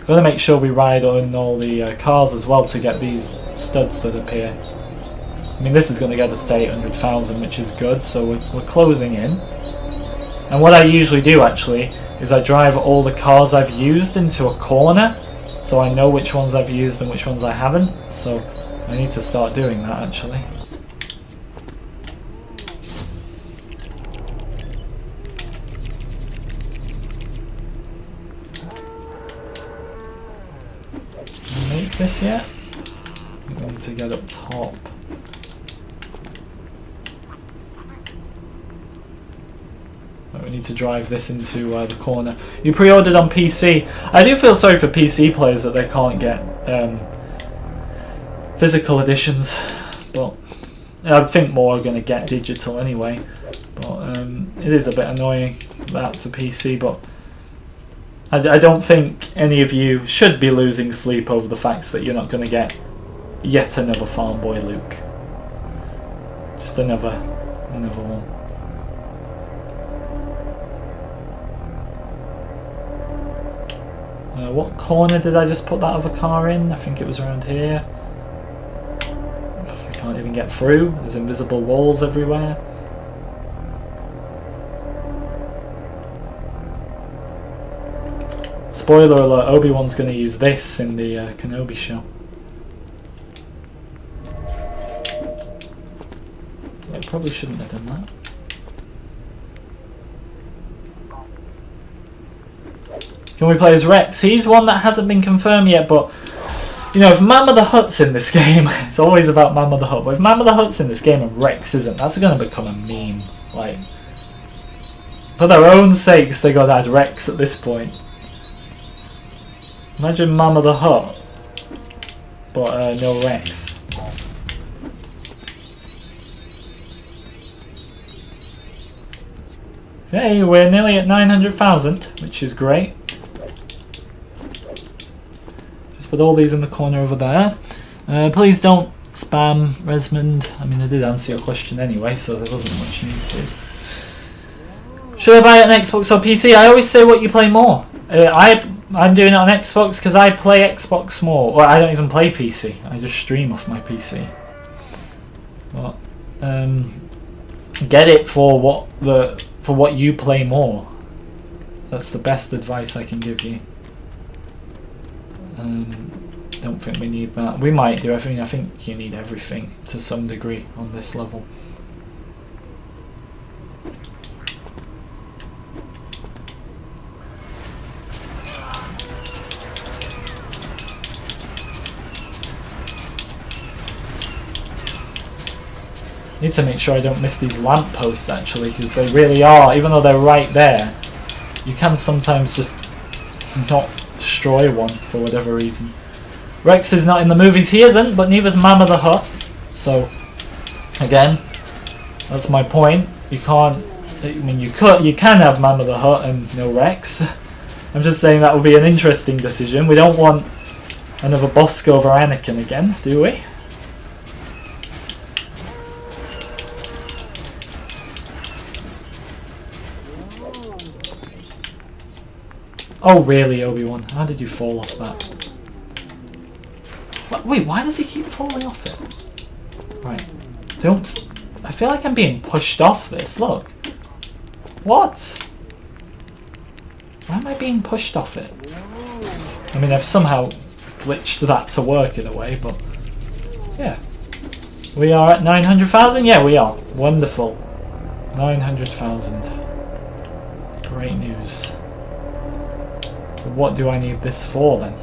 Gotta make sure we ride on all the cars as well to get these studs that appear. I mean, this is going to get us to 800,000, which is good, so we're closing in. And what I usually do, actually, is I drive all the cars I've used into a corner, so I know which ones I've used and which ones I haven't, so I need to start doing that, actually. Can I make this yet? We need to get up top. We need to drive this into the corner. You pre-ordered on PC. I do feel sorry for PC players that they can't get physical editions, but I think more are going to get digital anyway. But it is a bit annoying that for PC, but I don't think any of you should be losing sleep over the fact that you're not going to get yet another Farm Boy Luke. Just another one. What corner did I just put that other car in? I think it was around here. We can't even get through. There's invisible walls everywhere. Spoiler alert, Obi-Wan's going to use this in the Kenobi show. I probably shouldn't have done that. Can we play as Rex? He's one that hasn't been confirmed yet, but you know, if Mama the Hutt's in this game, it's always about Mama the Hutt, but if Mama the Hutt's in this game and Rex isn't, that's going to become a meme. Like, for their own sakes, they got to add Rex at this point. Imagine Mama the Hutt, but no Rex. Okay, we're nearly at 900,000, which is great. Just put all these in the corner over there. Please don't spam Resmond. I mean, I did answer your question anyway, so there wasn't much need to. Should I buy it on Xbox or PC? I always say what you play more. I'm doing it on Xbox because I play Xbox more. Well, I don't even play PC. I just stream off my PC. But get it for what you play more. That's the best advice I can give you. Don't think we need that. We might do. I think you need everything to some degree on this level. Need to make sure I don't miss these lampposts actually, because they really are, even though they're right there, you can sometimes just not destroy one for whatever reason. Rex is not in the movies. He isn't, but neither's Mama the Hutt. So, again, that's my point. You can't. I mean, you can have Mama the Hutt and no Rex. I'm just saying that would be an interesting decision. We don't want another Bosco over Anakin again, do we? Oh really, Obi-Wan? How did you fall off that? Wait, why does he keep falling off it? Right. Don't... I feel like I'm being pushed off this, look. What? Why am I being pushed off it? I mean, I've somehow glitched that to work in a way, but... yeah. We are at 900,000? Yeah, we are. Wonderful. 900,000. Great news. So what do I need this for then?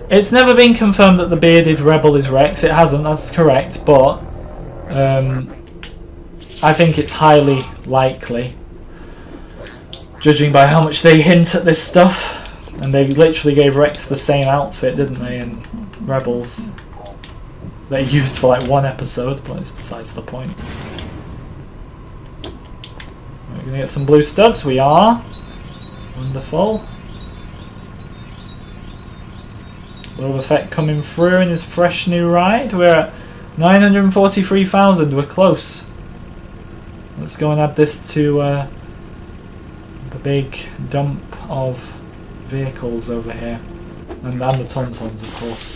It's never been confirmed that the bearded rebel is Rex. It hasn't, that's correct, but I think it's highly likely, judging by how much they hint at this stuff. And they literally gave Rex the same outfit, didn't they, in Rebels? They used for like one episode, but it's besides the point. We're gonna get some blue studs, we are. Wonderful. Boba Fett coming through in his fresh new ride. We're at 943,000, we're close. Let's go and add this to the big dump of vehicles over here. And the Tauntauns, of course.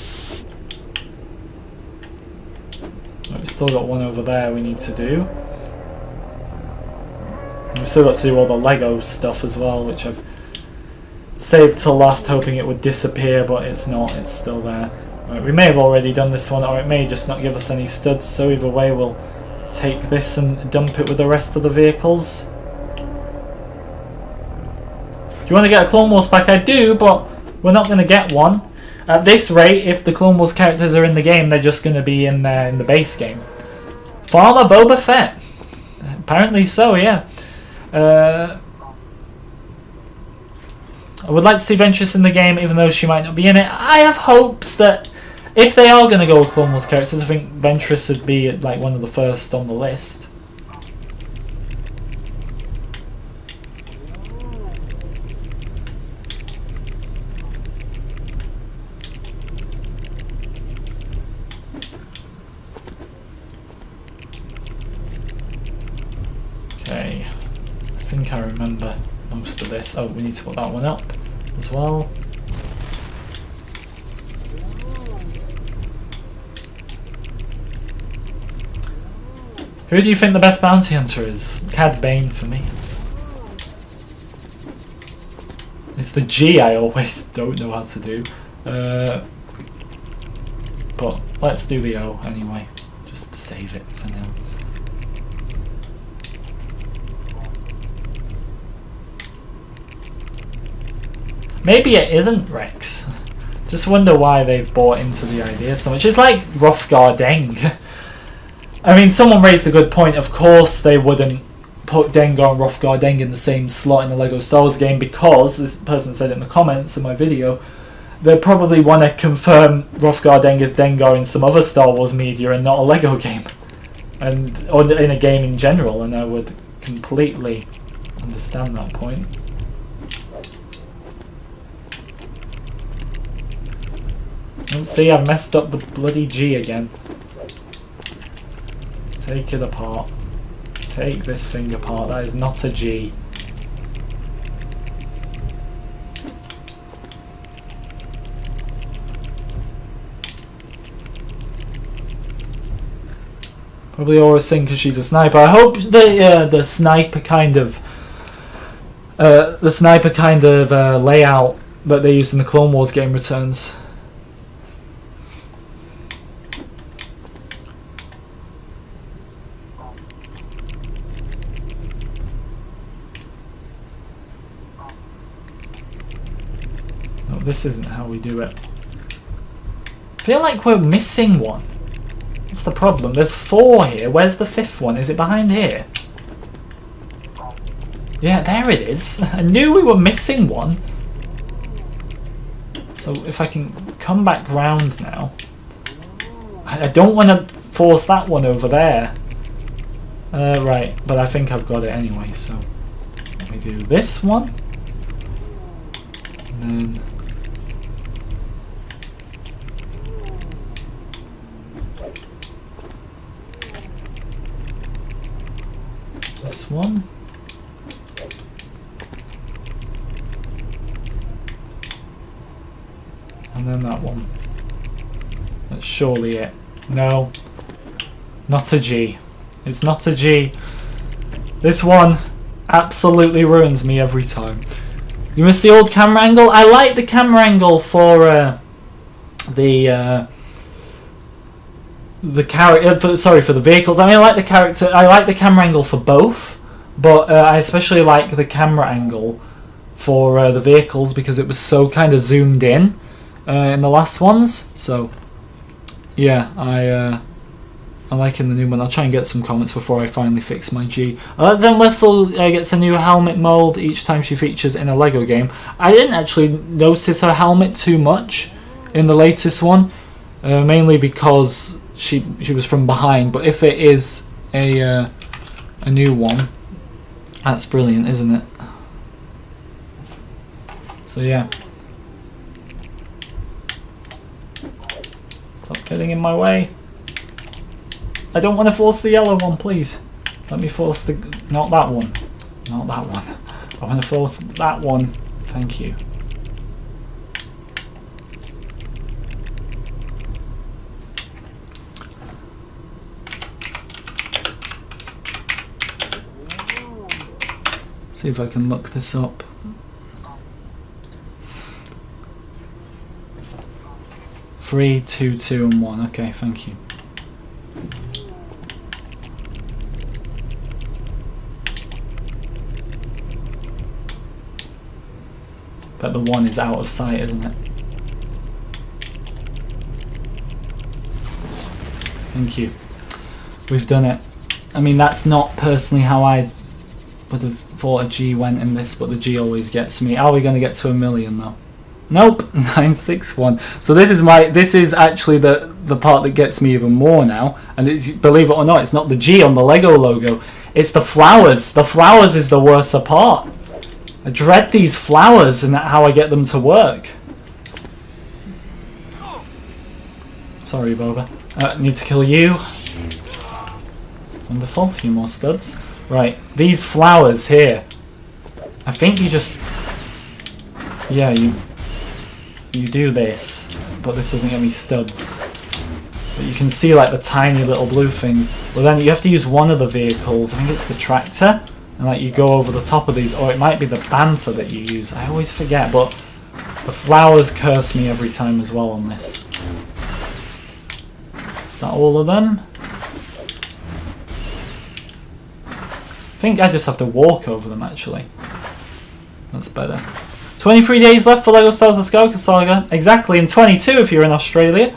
Right, we've still got one over there we need to do. And we've still got to do all the Lego stuff as well, which I've saved till last hoping it would disappear, but it's not, it's still there. Right, we may have already done this one, or it may just not give us any studs, so either way we'll take this and dump it with the rest of the vehicles. Do you want to get a Clone Wars pack? I do, but we're not going to get one. At this rate, if the Clone Wars characters are in the game, they're just going to be in there in the base game. Farmer Boba Fett. Apparently so, yeah. I would like to see Ventress in the game, even though she might not be in it. I have hopes that if they are going to go with Clone Wars characters, I think Ventress would be like one of the first on the list. Okay, I think I remember most of this. Oh, we need to put that one up as well. Who do you think the best bounty hunter is? Cad Bane for me. It's the G I always don't know how to do. But let's do the O anyway. Just save it for now. Maybe it isn't Rex. Just wonder why they've bought into the idea so much. It's like Hrothgar Deng. I mean, someone raised a good point. Of course they wouldn't put Dengar and Hrothgar Deng in the same slot in the LEGO Star Wars game, because, this person said it in the comments of my video, they probably want to confirm Hrothgar Deng as Dengar in some other Star Wars media and not a LEGO game. Or in a game in general, and I would completely understand that point. Oh, see, I've messed up the bloody G again. Take it apart. Take this thing apart. That is not a G. Probably Aura Singh because she's a sniper. I hope the sniper kind of layout that they used in the Clone Wars game returns. This isn't how we do it. I feel like we're missing one. What's the problem? There's 4 here. Where's the 5th one? Is it behind here? Yeah, there it is. I knew we were missing one. So if I can come back round now. I don't want to force that one over there. Right, but I think I've got it anyway, so let me do this one. And then this one. And then that one. That's surely it. No. Not a G. It's not a G. This one absolutely ruins me every time. You missed the old camera angle? I like the camera angle for the character. Sorry, for the vehicles. I mean, I like the character. I like the camera angle for both, but I especially like the camera angle for the vehicles because it was so kind of zoomed in the last ones. So yeah, I like in the new one. I'll try and get some comments before I finally fix my G. Then Wessel gets a new helmet mold each time she features in a LEGO game. I didn't actually notice her helmet too much in the latest one, mainly because she was from behind. But if it is a new one, that's brilliant, isn't it? So yeah. Stop getting in my way. I don't want to force the yellow one, please. Let me force the... Not that one. Not that one. I want to force that one. Thank you. See if I can look this up. Three, two, two, and one. Okay, thank you. But the one is out of sight, isn't it? Thank you. We've done it. I mean, that's not personally how I would have thought a G went in this, but the G always gets me. Are we going to get to 1 million though? Nope, 961. So this is actually the part that gets me even more now. And it's, believe it or not, it's not the G on the Lego logo. It's the flowers. The flowers is the worst part. I dread these flowers and how I get them to work. Sorry, Boba. Need to kill you. Wonderful. A few more studs. Right, these flowers here. I think you just... Yeah, you do this, but this doesn't get me studs. But you can see like the tiny little blue things. Well, then you have to use one of the vehicles. I think it's the tractor. And like you go over the top of these, or it might be the bantha that you use. I always forget, but the flowers curse me every time as well on this. Is that all of them? I think I just have to walk over them actually. That's better. 23 days left for LEGO Star Wars: The Skywalker Saga. Exactly, and 22 if you're in Australia.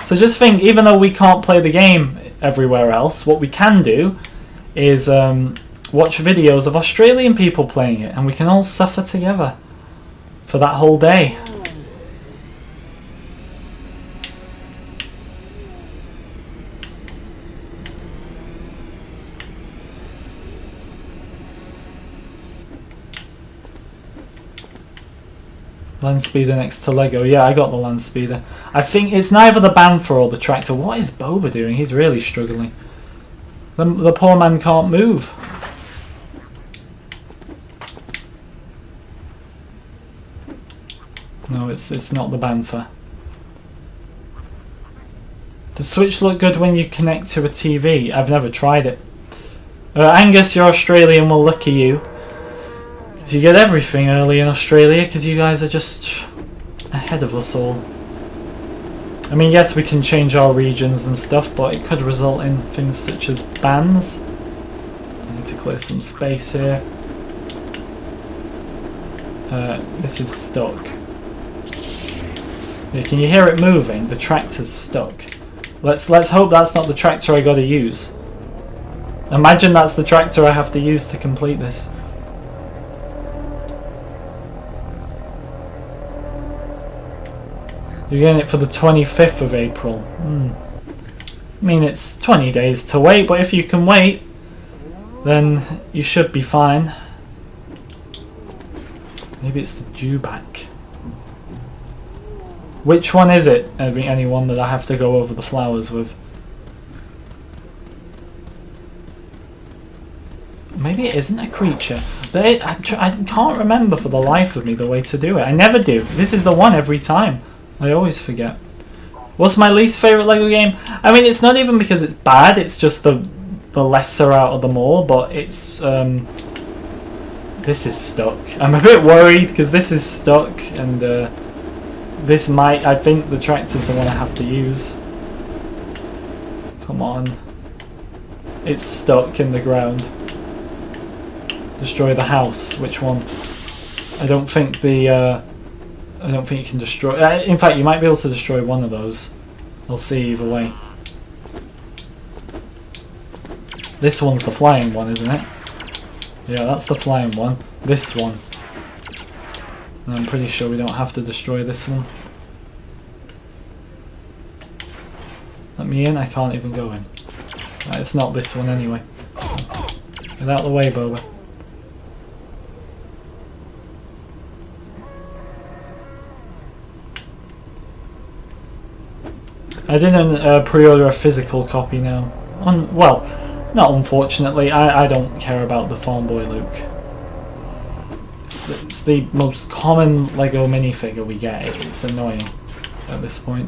So just think, even though we can't play the game everywhere else, what we can do is watch videos of Australian people playing it, and we can all suffer together for that whole day. Land speeder next to Lego. Yeah, I got the land speeder. I think it's neither the bantha or the tractor. What is Boba doing? He's really struggling. The poor man can't move. No, it's not the bantha. Does Switch look good when you connect to a TV? I've never tried it. Angus, you're Australian. Well, lucky you. Because you get everything early in Australia, because you guys are just ahead of us all. I mean, yes, we can change our regions and stuff, but it could result in things such as bans. I need to clear some space here. This is stuck. Yeah, can you hear it moving? The tractor's stuck. Let's hope that's not the tractor I gotta use. Imagine that's the tractor I have to use to complete this. You're getting it for the 25th of April. I mean, it's 20 days to wait, but if you can wait, then you should be fine. Maybe it's the due back. Which one is it? Anyone that I have to go over the flowers with? Maybe it isn't a creature. I can't remember for the life of me the way to do it. I never do. This is the one every time. I always forget. What's my least favourite LEGO game? I mean, it's not even because it's bad. It's just the lesser out of them all. But it's... this is stuck. I'm a bit worried because this is stuck. And this might... I think the tractor's the one I have to use. Come on. It's stuck in the ground. Destroy the house. Which one? I don't think the... I don't think you can destroy... in fact, you might be able to destroy one of those. I'll see either way. This one's the flying one, isn't it? Yeah, that's the flying one. This one. And I'm pretty sure we don't have to destroy this one. Let me in? I can't even go in. It's not this one anyway. So, get out of the way, Boba. I didn't pre-order a physical copy now. Well, not unfortunately. I don't care about the Farm Boy Luke. It's the most common LEGO minifigure we get. It's annoying at this point.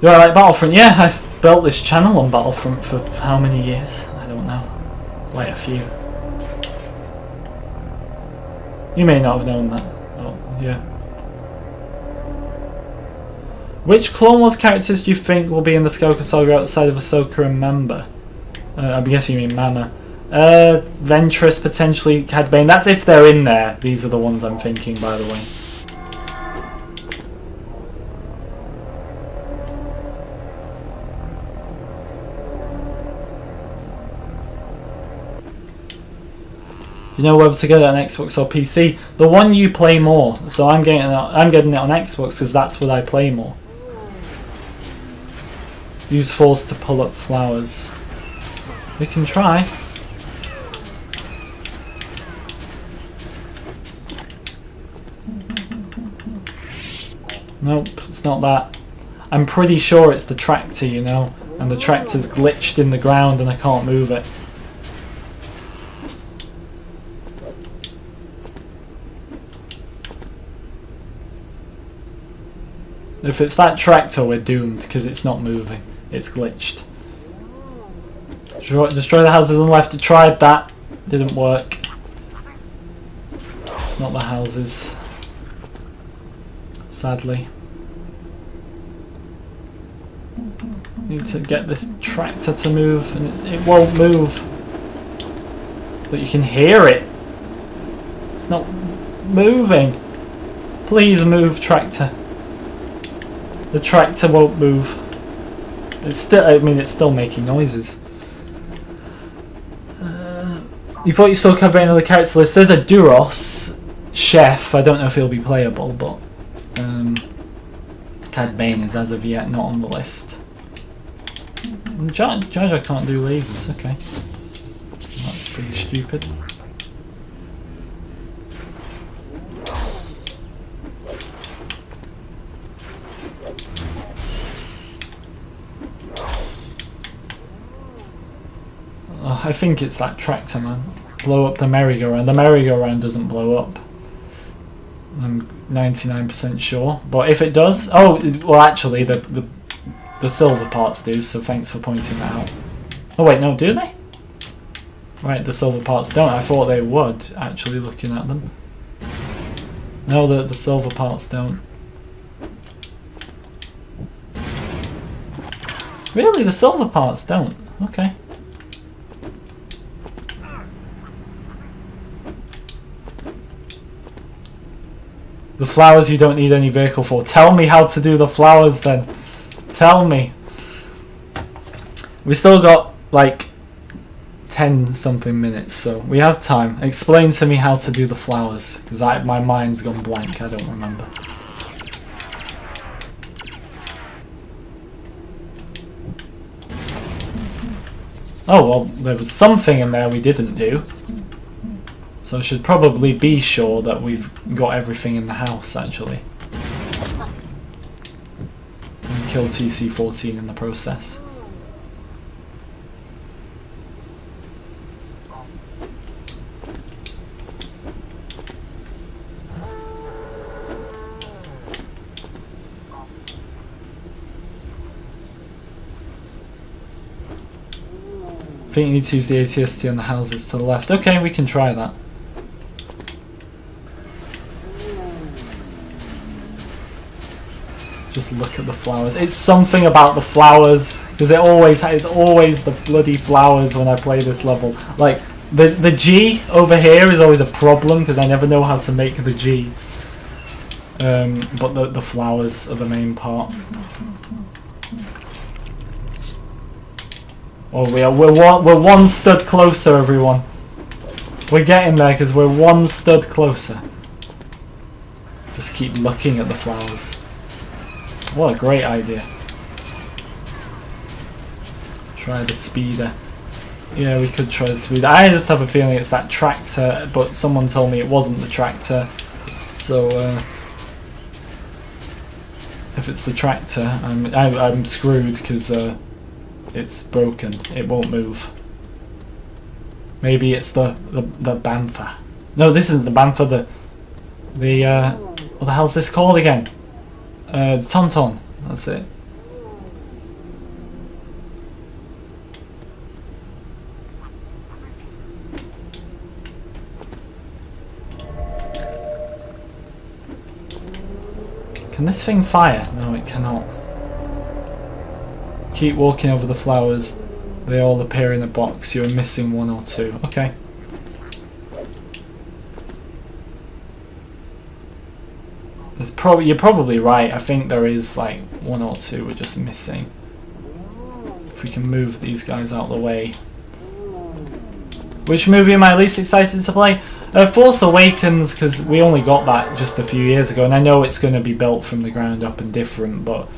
Do I like Battlefront? Yeah, I've built this channel on Battlefront for how many years? I don't know. Quite a few. You may not have known that. Oh, yeah. Which Clone Wars characters do you think will be in the Skywalker Saga outside of Ahsoka and Mamba? I'm guessing you mean Mama. Ventress, potentially Cad Bane. That's if they're in there. These are the ones I'm thinking, by the way. You know whether to get it on Xbox or PC. The one you play more. So I'm getting it on Xbox because that's what I play more. Use Force to pull up flowers. We can try. Nope, it's not that. I'm pretty sure it's the tractor, you know, and the tractor's glitched in the ground and I can't move it. If it's that tractor, we're doomed because it's not moving. It's glitched. Destroy the houses on the left. I tried that. Didn't work. It's not the houses. Sadly. Need to get this tractor to move and it won't move. But you can hear it. It's not moving. Please move, tractor. The tractor won't move. It's still, I mean, it's still making noises. You thought you saw Cad Bane on the character list. There's a Duros chef. I don't know if he'll be playable, but Cad Bane is as of yet not on the list. Jar Jar can't do lasers. Okay, that's pretty stupid. I think it's that tractor, man. Blow up the merry-go-round. The merry-go-round doesn't blow up. I'm 99% sure. But if it does... Oh, well actually the silver parts do, so thanks for pointing that out. Oh wait, no, do they? Right, the silver parts don't. I thought they would, actually, looking at them. No, the silver parts don't. Really? The silver parts don't? Okay. The flowers you don't need any vehicle for. Tell me how to do the flowers then. Tell me. We still got like 10 something minutes, so we have time. Explain to me how to do the flowers, because my mind's gone blank. I don't remember. Oh, well, there was something in there we didn't do. So I should probably be sure that we've got everything in the house, actually. And kill TC-14 in the process. I think you need to use the ATST on the houses to the left. Okay, we can try that. Just look at the flowers. It's something about the flowers, because it's always the bloody flowers when I play this level. Like the G over here is always a problem because I never know how to make the G. But the flowers are the main part. Oh, we're one stud closer, everyone. We're getting there because we're one stud closer. Just keep looking at the flowers. What a great idea. Try the speeder. Yeah, we could try the speeder. I just have a feeling it's that tractor, but someone told me it wasn't the tractor. So, if it's the tractor, I'm screwed because it's broken. It won't move. Maybe it's the bantha. No, this isn't the bantha. What the hell's this called again? The Tauntaun. That's it. Can this thing fire? No, it cannot. Keep walking over the flowers. They all appear in a box. You're missing one or two. Okay. You're probably right. I think there is like one or two we're just missing. If we can move these guys out of the way. Which movie am I least excited to play? Force Awakens, because we only got that just a few years ago, and I know it's going to be built from the ground up and different, but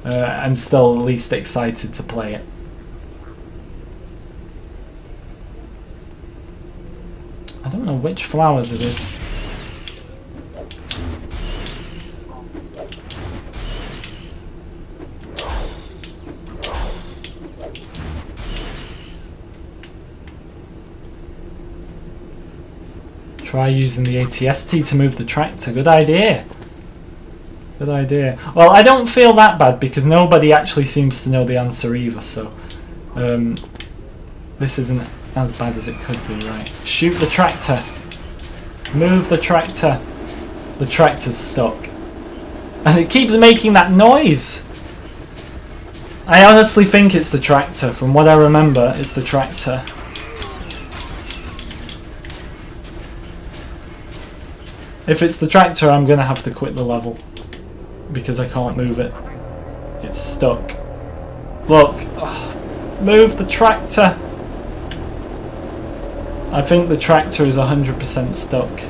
I'm still least excited to play it. I don't know which flowers it is. Try using the ATST to move the tractor. Good idea. Good idea. Well, I don't feel that bad because nobody actually seems to know the answer either, so this isn't as bad as it could be, right? Shoot the tractor. Move the tractor. The tractor's stuck. And it keeps making that noise. I honestly think it's the tractor. From what I remember, it's the tractor. If it's the tractor, I'm going to have to quit the level because I can't move it. It's stuck. Look. Ugh. Move the tractor. I think the tractor is 100% stuck.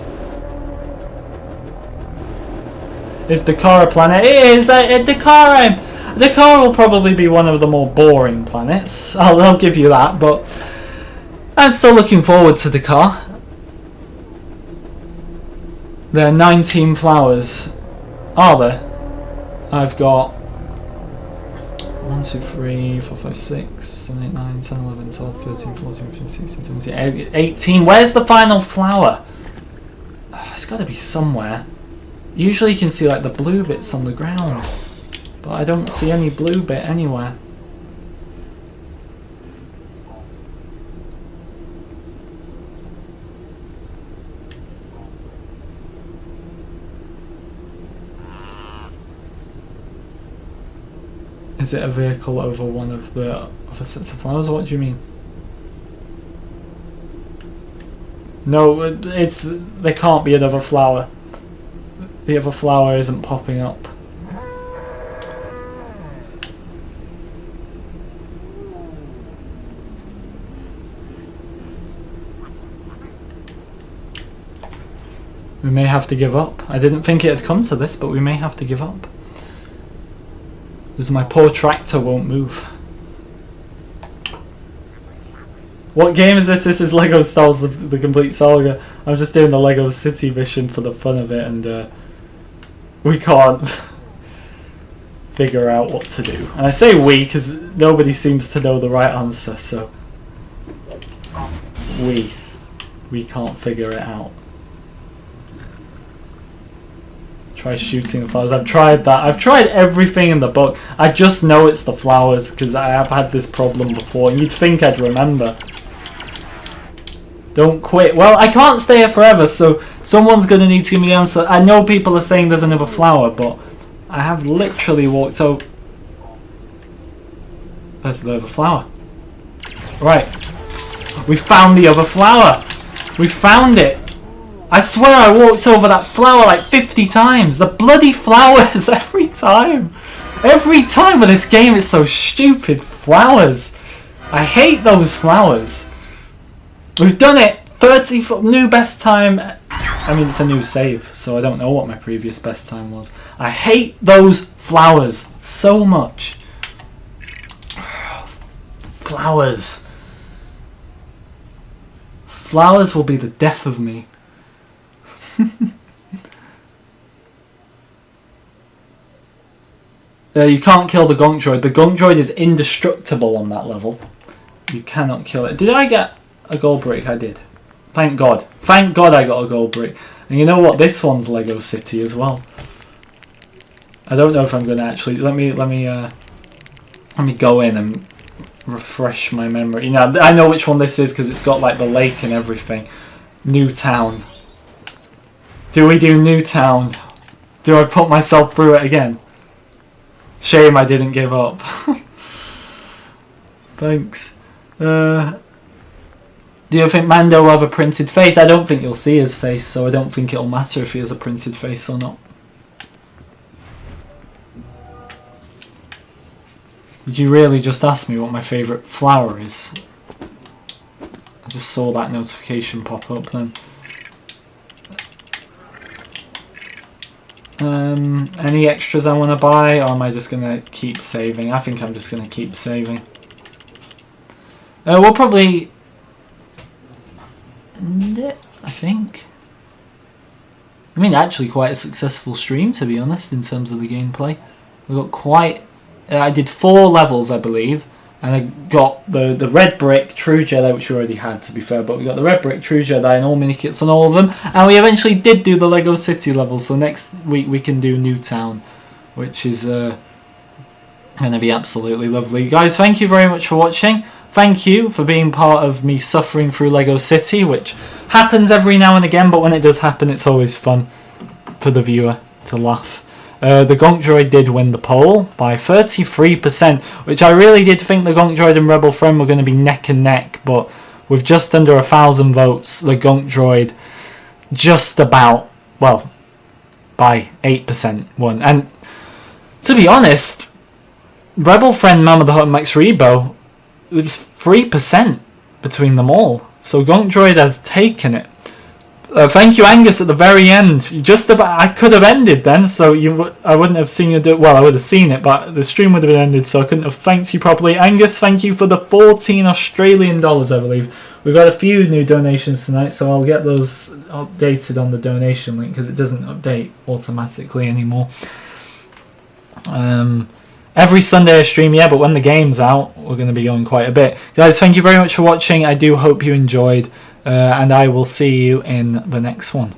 Is Dakar a planet? It is! Dakar will probably be one of the more boring planets. I'll give you that, but I'm still looking forward to Dakar. There are 19 flowers. Are there? I've got 1, 2, 3, 4, 5, 6, 7, 8, 9, 10, 11, 12, 13, 14, 15, 16, 17, 18. Where's the final flower? It's got to be somewhere. Usually you can see like the blue bits on the ground, but I don't see any blue bit anywhere. Is it a vehicle over one of the other sets of flowers, or what do you mean? No, there can't be another flower. The other flower isn't popping up. We may have to give up. I didn't think it had come to this, but we may have to give up. Because my poor tractor won't move. What game is this? This is Lego Star Wars the Complete Saga. I'm just doing the Lego City mission for the fun of it, and we can't figure out what to do. And I say we because nobody seems to know the right answer, so we can't figure it out. Try shooting the flowers. I've tried that. I've tried everything in the book. I just know it's the flowers because I have had this problem before, and you'd think I'd remember. Don't quit. Well, I can't stay here forever, so someone's going to need to give me the answer. I know people are saying there's another flower, but I have literally walked over. There's the other flower. Right. We found the other flower. We found it. I swear I walked over that flower like 50 times. The bloody flowers every time. Every time with this game, it's so stupid. Flowers. I hate those flowers. We've done it. 30 new best time. I mean, it's a new save, so I don't know what my previous best time was. I hate those flowers so much. Flowers. Flowers will be the death of me. You can't kill the Gonk Droid. The Gonk Droid is indestructible on that level. You cannot kill it. Did I get a gold brick? I did. Thank God. Thank God I got a gold brick. And you know what? This one's Lego City as well. I don't know if I'm going to actually... Let me go in and refresh my memory. You know, I know which one this is because it's got like the lake and everything. New Town. Do we do New Town? Do I put myself through it again? Shame I didn't give up. Thanks. Do you think Mando will have a printed face? I don't think you'll see his face, so I don't think it'll matter if he has a printed face or not. Did you really just ask me what my favourite flower is? I just saw that notification pop up then. Any extras I want to buy, or am I just going to keep saving? I think I'm just going to keep saving. We'll probably end it, I think. I mean, actually quite a successful stream, to be honest, in terms of the gameplay. We got quite... I did 4 levels, I believe, and I got the red brick, True Jedi, which we already had, to be fair, but we got the red brick, True Jedi, and all mini-kits on all of them, and we eventually did do the Lego City level, so next week we can do New Town, which is going to be absolutely lovely. Guys, thank you very much for watching. Thank you for being part of me suffering through Lego City, which happens every now and again, but when it does happen, it's always fun for the viewer to laugh. The Gonk Droid did win the poll by 33%, which I really did think the Gonk Droid and Rebel Friend were going to be neck and neck, but with just under 1,000 votes, the Gonk Droid just about, well, by 8% won. And to be honest, Rebel Friend, Mama the Hutt and Max Rebo, it was 3% between them all. So Gonk Droid has taken it. Thank you, Angus, at the very end. Just about, I could have ended then, so I wouldn't have seen you do it. Well, I would have seen it, but the stream would have been ended, so I couldn't have thanked you properly. Angus, thank you for the 14 Australian dollars, I believe. We've got a few new donations tonight, so I'll get those updated on the donation link because it doesn't update automatically anymore. Every Sunday I stream, yeah, but when the game's out, we're going to be going quite a bit. Guys, thank you very much for watching. I do hope you enjoyed. And I will see you in the next one.